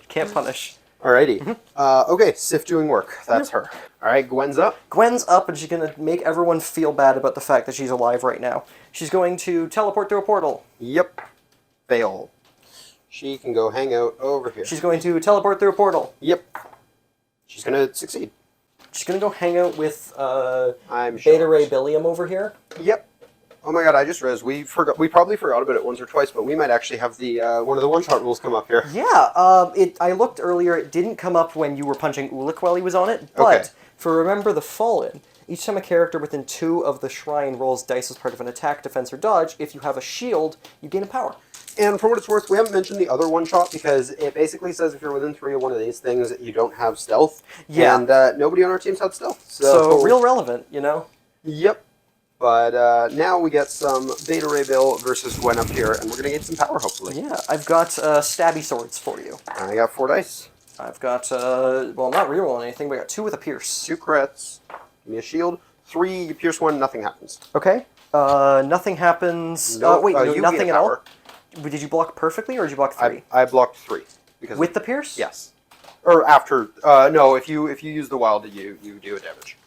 Can't punish. Alrighty. Okay, Sif doing work. That's her. Alright, Gwen's up. Gwen's up, and she's going to make everyone feel bad about the fact that she's alive right now. She's going to teleport through a portal. Yep. Fail. She can go hang out over here. She's going to teleport through a portal. Yep. She's going to succeed. She's going to go hang out with I'm Beta shocked. Ray Billiam over here. Yep. Oh my god, I just realized we probably forgot about it once or twice, but we might actually have the one of the one-shot rules come up here. Yeah, I looked earlier, it didn't come up when you were punching Ulik while he was on it, but Okay. for Remember the Fallen, each time a character within 2 of the shrine rolls dice as part of an attack, defense, or dodge, if you have a shield, you gain a power. And for what it's worth, we haven't mentioned the other one-shot because it basically says if you're within 3 of one of these things, you don't have stealth. Yeah. And nobody on our team's had stealth. So real relevant, you know? Yep. But now we get some Beta Ray Bill versus Gwen up here, and we're going to get some power, hopefully. Yeah, I've got stabby swords for you. I got 4 dice. I've got, well, not rerolling anything, but I got 2 with a pierce. 2 crits. Give me a shield. 3, you pierce 1, nothing happens. Okay. Nothing happens. Nope. Wait, no, you nothing gain at all? power. Did you block perfectly, or did you block 3? I blocked 3. Because With the pierce? Yes. Or after. No, if you use the wild, you do a damage.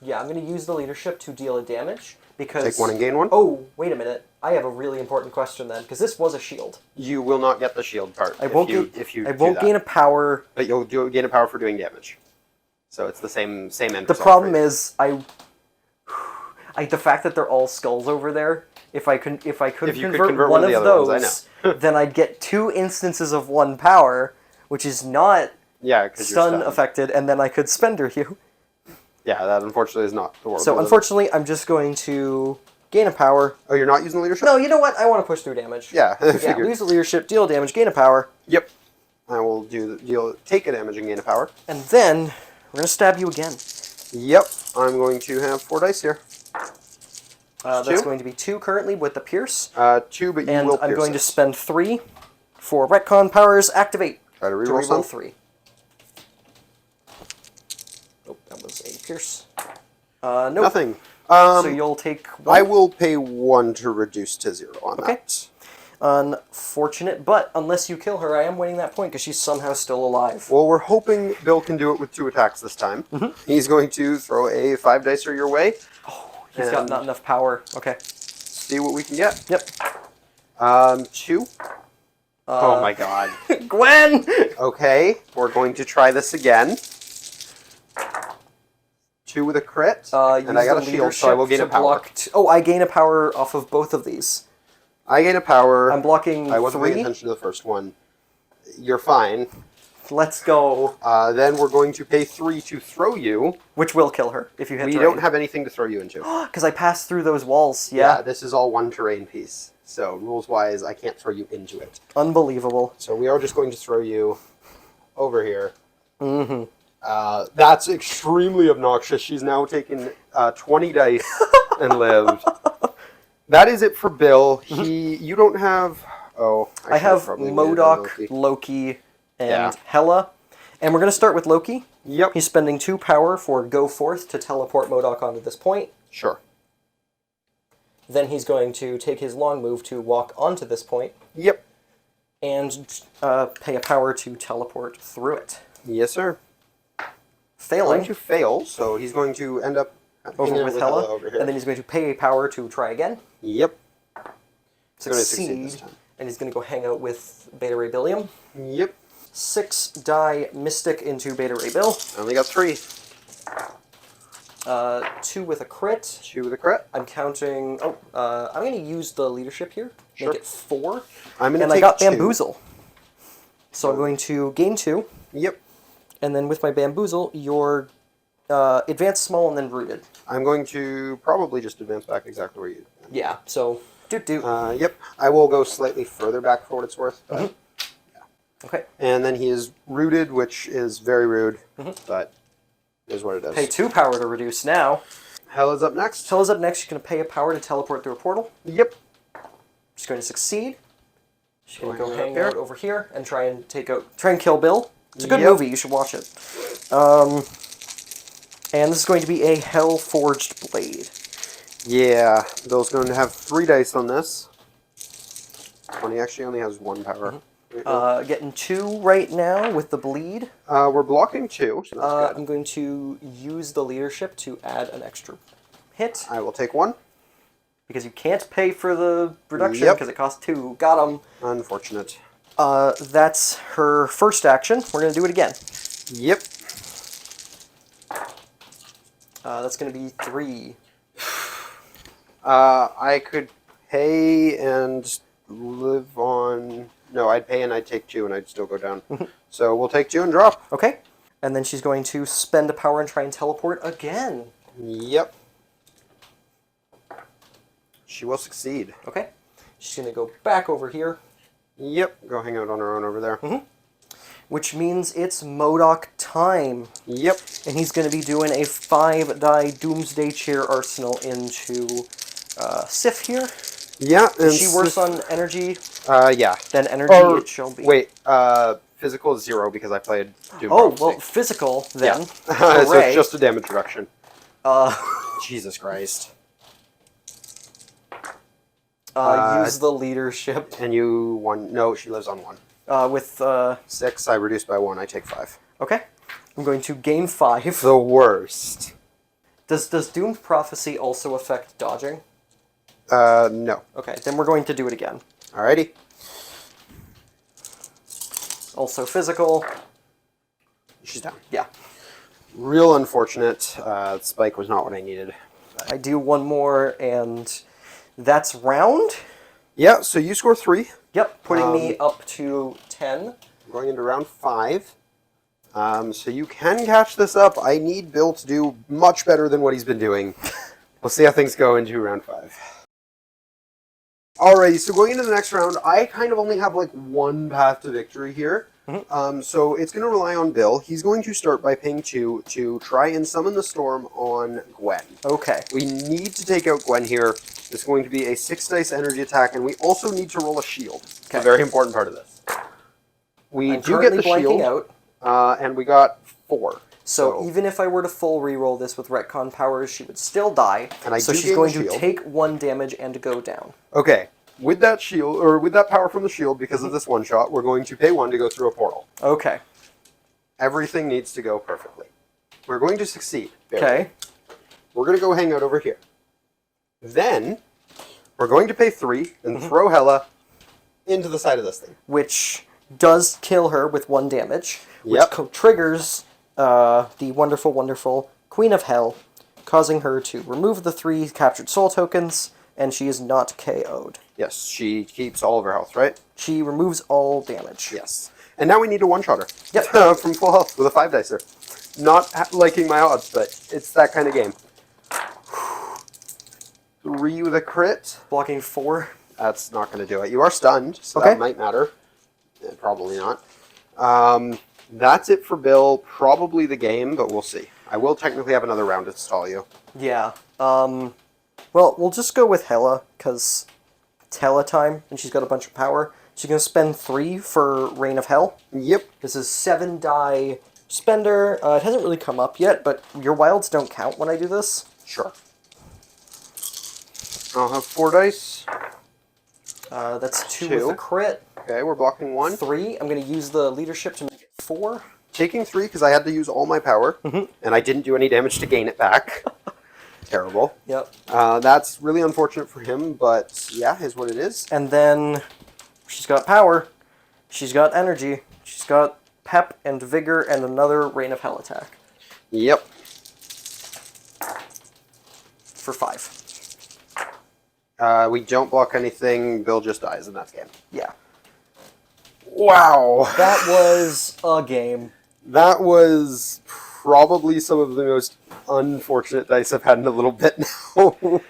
Yeah, I'm going to use the leadership to deal a damage, because... Take 1 and gain 1. Oh, wait a minute. I have a really important question then, because this was a shield. You will not get the shield part I won't if you gain a power. But you'll gain a power for doing damage. So it's the same end. The problem is the fact that they're all skulls over there. If I could convert one of those, then I'd get 2 instances of 1 power, which is not stun affected, and then I could spender you. Yeah, that unfortunately is not the world. So unfortunately, I'm just going to gain a power. Oh, you're not using the leadership? No, you know what? I want to push through damage. Yeah, yeah. Lose the leadership, deal damage, gain a power. Yep. I will take a damage and gain a power. And then we're gonna stab you again. Yep. I'm going to have 4 dice here. That's going to be 2 currently with the pierce. 2, but you and will pierce I'm going it. to spend 3 for retcon powers. Activate. Try to reroll 3. Oh, that was a pierce. Nope. Nothing. So you'll take 1. I will pay 1 to reduce to 0 on that. Unfortunate, but unless you kill her, I am winning that point because she's somehow still alive. Well, we're hoping Bill can do it with 2 attacks this time. He's going to throw a 5 dicer your way. Oh, he's got not enough power. Okay. See what we can get. Yep. 2. Oh my god. Gwen! Okay, we're going to try this again. 2 with a crit, and I got a shield, so I will gain a power. Oh, I gain a power off of both of these. I gain a power. I'm blocking I wasn't 3. paying attention to the first one. You're fine. Let's go. Then we're going to pay 3 to throw you. Which will kill her if you hit We terrain. don't have anything to throw you into. Because I passed through those walls, yeah. This is all 1 terrain piece. So, rules-wise, I can't throw you into it. Unbelievable. So we are just going to throw you over here. Mm-hmm. That's extremely obnoxious. She's now taken 20 dice and lived. That is it for Bill. You don't have... Oh, I have MODOK, Loki, and Hela. And we're going to start with Loki. Yep. He's spending 2 power for Go Forth to teleport MODOK onto this point. Sure. Then he's going to take his long move to walk onto this point. Yep. And pay a power to teleport through it. Yes, sir. Failing. Going to fail, so he's going to end up over with Hela, over here. and then he's going to pay a power to try again. Yep. Succeed, this time. And he's going to go hang out with Beta Ray Billiam. Yep. 6 die Mystic into Beta Ray Bill. I only got 3. 2 with a crit. 2 with a crit. I'm counting... Oh, I'm going to use the leadership here. Sure. Make it 4. I'm going to take I got 2. Bamboozle. So I'm going to gain 2. Yep. And then with my Bamboozle, you're advanced small and then rooted. I'm going to probably just advance back exactly where you... Yeah, so... Yep. I will go slightly further back for what it's worth. But, yeah. Okay. And then he is rooted, which is very rude, but it is what it is. Pay 2 power to reduce now. Hela's up next. Hela's up next. She's going to pay a power to teleport through a portal. Yep. She's going to succeed. She's going to go hang out over here and try and kill Bill. It's a good movie. You should watch it. And this is going to be a Hell-Forged Blade. Yeah, Bill's going to have 3 dice on this. When he actually only has 1 power. Getting 2 right now with the bleed. We're blocking 2. So that's good. I'm going to use the leadership to add an extra hit. I will take 1. Because you can't pay for the reduction because it costs 2. Got him. Unfortunate. That's her first action. We're going to do it again. Yep. That's going to be 3. I could pay and live on... No, I'd pay and I'd take 2 and I'd still go down. So we'll take 2 and drop. Okay. And then she's going to spend a power and try and teleport again. Yep. She will succeed. Okay. She's going to go back over here. Yep. Go hang out on her own over there. Which means it's MODOK time. Yep. And he's going to be doing a 5-die Doomsday Cheer arsenal into Sif here. Yeah. And she works on energy. Yeah. Then energy it shall be. Wait, physical is 0 because I played Doom. Oh, well, physical then. Yeah. So it's just a damage reduction. Jesus Christ. Use the leadership. And you won. No, she lives on 1. With 6, I reduce by 1. I take 5. Okay. I'm going to gain 5. The worst. Does Doom's Prophecy also affect dodging? No. Okay, then we're going to do it again. Alrighty. Also physical. She's down. Yeah. Real unfortunate. Spike was not what I needed. I do one more, and that's round. Yeah, so you score 3. Yep, putting me up to 10. Going into round 5. So you can catch this up. I need Bill to do much better than what he's been doing. We'll see how things go into round 5. Alrighty, so going into the next round, I kind of only have like one path to victory here. So it's going to rely on Bill. He's going to start by paying 2 to try and summon the storm on Gwen. Okay. We need to take out Gwen here. It's going to be a 6 dice energy attack, and we also need to roll a shield. It's a very important part of this. We do get the shield, out. And we got 4. So even if I were to full reroll this with retcon powers, she would still die. And so she's going to take 1 damage and go down. Okay. With that shield, or with that power from the shield, because of this one shot, we're going to pay 1 to go through a portal. Okay. Everything needs to go perfectly. We're going to succeed. Okay. We're going to go hang out over here. Then, we're going to pay 3 and throw Hela into the side of this thing. Which does kill her with 1 damage. Which triggers the wonderful, wonderful Queen of Hell, causing her to remove the 3 captured soul tokens, and she is not KO'd. Yes, she keeps all of her health, right? She removes all damage. Yes. And now we need to one-shot her. Yep. From full health with a 5 dicer. Not liking my odds, but it's that kind of game. 3 with a crit. Blocking 4. That's not going to do it. You are stunned, so that might matter. Probably not. That's it for Bill. Probably the game, but we'll see. I will technically have another round to stall you. Yeah. Well, we'll just go with Hela, because it's Hela time, and she's got a bunch of power. She's going to spend 3 for Reign of Hell. Yep. This is 7 die spender. It hasn't really come up yet, but your wilds don't count when I do this. Sure. I'll have 4 dice. That's 2 with the crit. Okay, we're blocking 1. 3. I'm going to use the leadership to make it 4. Taking 3 because I had to use all my power, and I didn't do any damage to gain it back. Terrible. Yep. That's really unfortunate for him, but yeah, is what it is. And then she's got power. She's got energy. She's got pep and vigor and another Reign of Hell attack. Yep. For 5. We don't block anything. Bill just dies, and that's game. Yeah. Wow. That was a game. That was probably some of the most unfortunate dice I've had in a little bit now.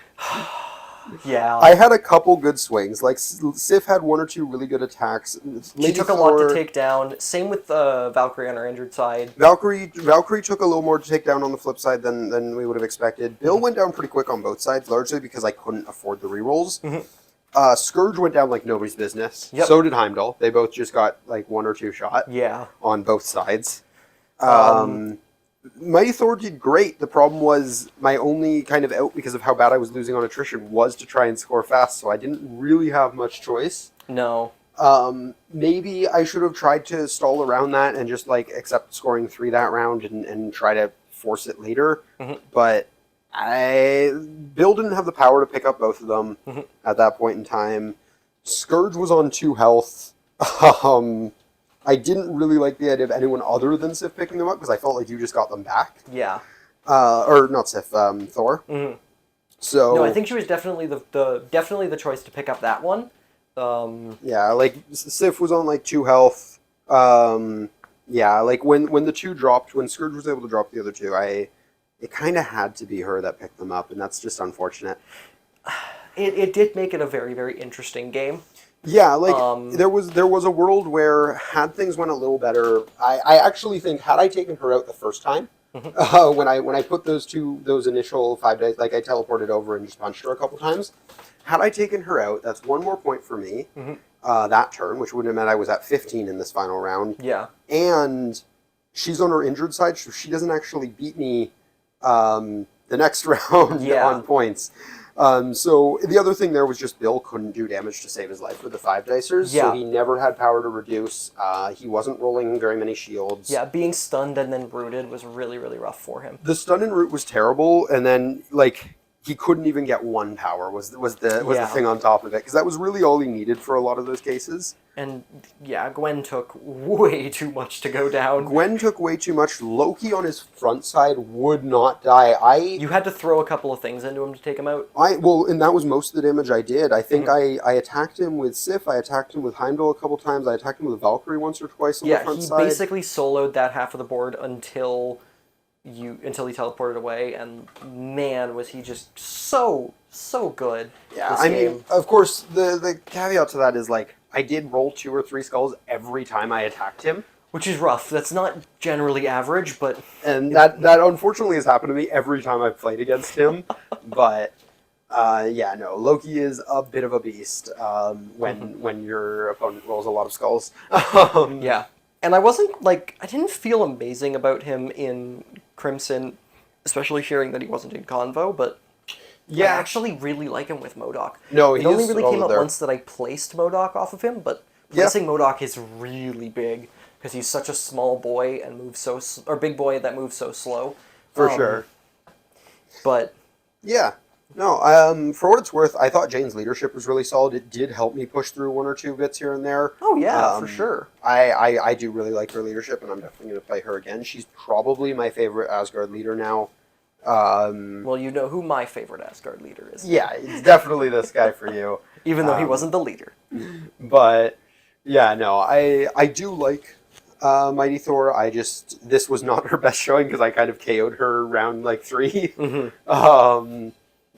Yeah. I had a couple good swings. Like, Sif had 1 or 2 really good attacks. She took a lot to take down. Same with Valkyrie on her injured side. Valkyrie took a little more to take down on the flip side than we would have expected. Bill went down pretty quick on both sides, largely because I couldn't afford the rerolls. Skurge went down like nobody's business. Yep. So did Heimdall. They both just got like 1 or 2 shot. Yeah. On both sides. Mighty Thor did great. The problem was my only kind of out because of how bad I was losing on attrition was to try and score fast, so I didn't really have much choice. No. Maybe I should have tried to stall around that and just like accept scoring 3 that round and try to force it later. But Bill didn't have the power to pick up both of them at that point in time. Skurge was on 2 health. I didn't really like the idea of anyone other than Sif picking them up because I felt like you just got them back. Yeah. Or not Sif, Thor. So no, I think she was definitely definitely the choice to pick up that one. Yeah, like Sif was on like 2 health. Yeah, like when the 2 dropped, when Skurge was able to drop the other 2, it kind of had to be her that picked them up, and that's just unfortunate. It did make it a very, very interesting game. Yeah, like there was a world where had things went a little better, I actually think had I taken her out the first time, when I put those initial 5 days, like I teleported over and just punched her a couple times, had I taken her out, that's 1 more point for me that turn, which would have meant I was at 15 in this final round. Yeah, and she's on her injured side, so she doesn't actually beat me the next round on points. So the other thing there was just Bill couldn't do damage to save his life with the 5 dicers, so he never had power to reduce. He wasn't rolling very many shields. Yeah, being stunned and then rooted was really, really rough for him. The stun and root was terrible, and then like he couldn't even get one power was the Yeah. thing on top of it, because that was really all he needed for a lot of those cases. And yeah, Gwen took way too much to go down. Gwen took way too much. Loki on his front side would not die. You had to throw a couple of things into him to take him out. Well, and that was most of the damage I did. I think I attacked him with Sif, I attacked him with Heimdall a couple times, I attacked him with Valkyrie once or twice on the front he side. basically soloed that half of the board until he teleported away, and man, was he just so good. Yeah, this I game. mean, of course, the caveat to that is, like, I did roll 2 or 3 skulls every time I attacked him. Which is rough. That's not generally average, but... And that unfortunately has happened to me every time I've played against him. But, yeah, no, Loki is a bit of a beast when your opponent rolls a lot of skulls. Yeah. And I didn't feel amazing about him in Crimson, especially hearing that he wasn't in Convo, but Yeah. I actually really like him with MODOK. No, it only really came up once that I placed MODOK off of him, but placing MODOK is really big because he's such a small boy and moves or big boy that moves so slow. For sure. But yeah, no. For what it's worth, I thought Jane's leadership was really solid. It did help me push through 1 or 2 bits here and there. Oh yeah, for sure. I do really like her leadership, and I'm definitely going to play her again. She's probably my favorite Asgard leader now. Well, you know who my favorite Asgard leader is. Yeah, it's definitely this guy for you. Even though he wasn't the leader. But yeah, no, I do like Mighty Thor. This was not her best showing because I kind of KO'd her round like 3.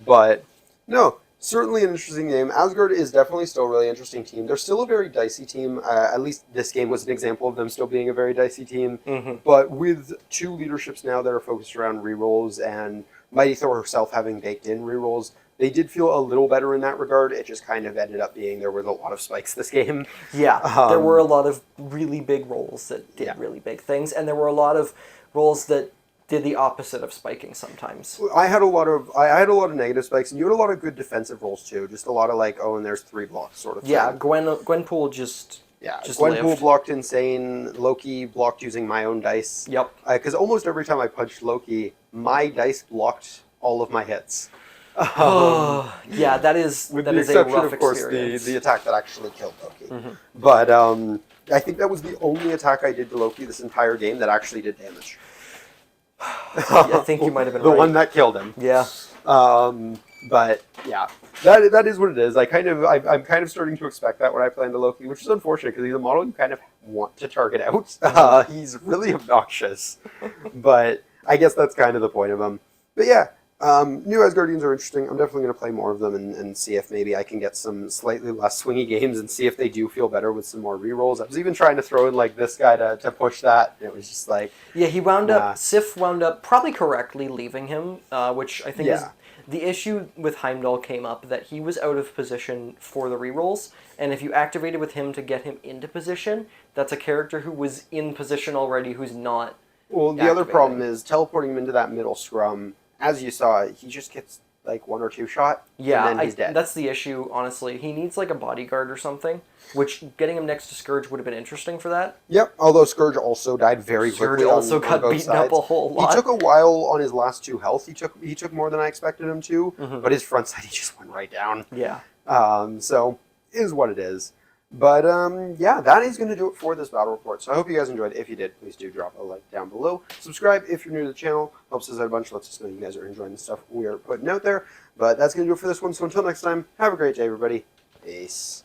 But no, certainly an interesting game. Asgard is definitely still a really interesting team. They're still a very dicey team. At least this game was an example of them still being a very dicey team. But with 2 leaderships now that are focused around rerolls and Mighty Thor herself having baked in rerolls, they did feel a little better in that regard. It just kind of ended up being there were a lot of spikes this game. Yeah, there were a lot of really big rolls that did really big things, and there were a lot of rolls that did the opposite of spiking sometimes. I had a lot of negative spikes, and you had a lot of good defensive rolls too. Just a lot of like, oh, and there's 3 blocks sort of thing. Yeah, Gwenpool just Gwenpool lived. blocked insane. Loki blocked using my own dice. Yep. Because almost every time I punched Loki, my dice blocked all of my hits. Yeah, that is with that the is a exception, rough of course, experience. the attack that actually killed Loki. But I think that was the only attack I did to Loki this entire game that actually did damage. I think you might have been the right. one that killed him. Yeah. But yeah, that is what it is. I'm kind of starting to expect that when I play into Loki, which is unfortunate because he's a model you kind of want to target out. He's really obnoxious, but I guess that's kind of the point of him. But yeah, new Asgardians are interesting. I'm definitely going to play more of them and see if maybe I can get some slightly less swingy games and see if they do feel better with some more rerolls. I was even trying to throw in like this guy to push that. And it was just like... Yeah, he wound up... Sif wound up probably correctly leaving him, which I think is... The issue with Heimdall came up that he was out of position for the rerolls, and if you activated with him to get him into position, that's a character who was in position already who's not Well, the other problem is teleporting him into that middle scrum. As you saw, he just gets like 1 or 2 shot, yeah, and then he's dead. That's the issue, honestly. He needs like a bodyguard or something, which getting him next to Skurge would have been interesting for that. Yep, although Skurge also died very quickly. Skurge also on got both beaten sides. up a whole lot. He took a while on his last 2 health. He took more than I expected him to, but his front side he just went right down. Yeah. So it is what it is. But yeah, that is going to do it for this battle report. So I hope you guys enjoyed. If you did, please do drop a like down below. Subscribe if you're new to the channel. Helps us out a bunch. Lets us know you guys are enjoying the stuff we are putting out there. But that's going to do it for this one. So until next time, have a great day, everybody. Peace.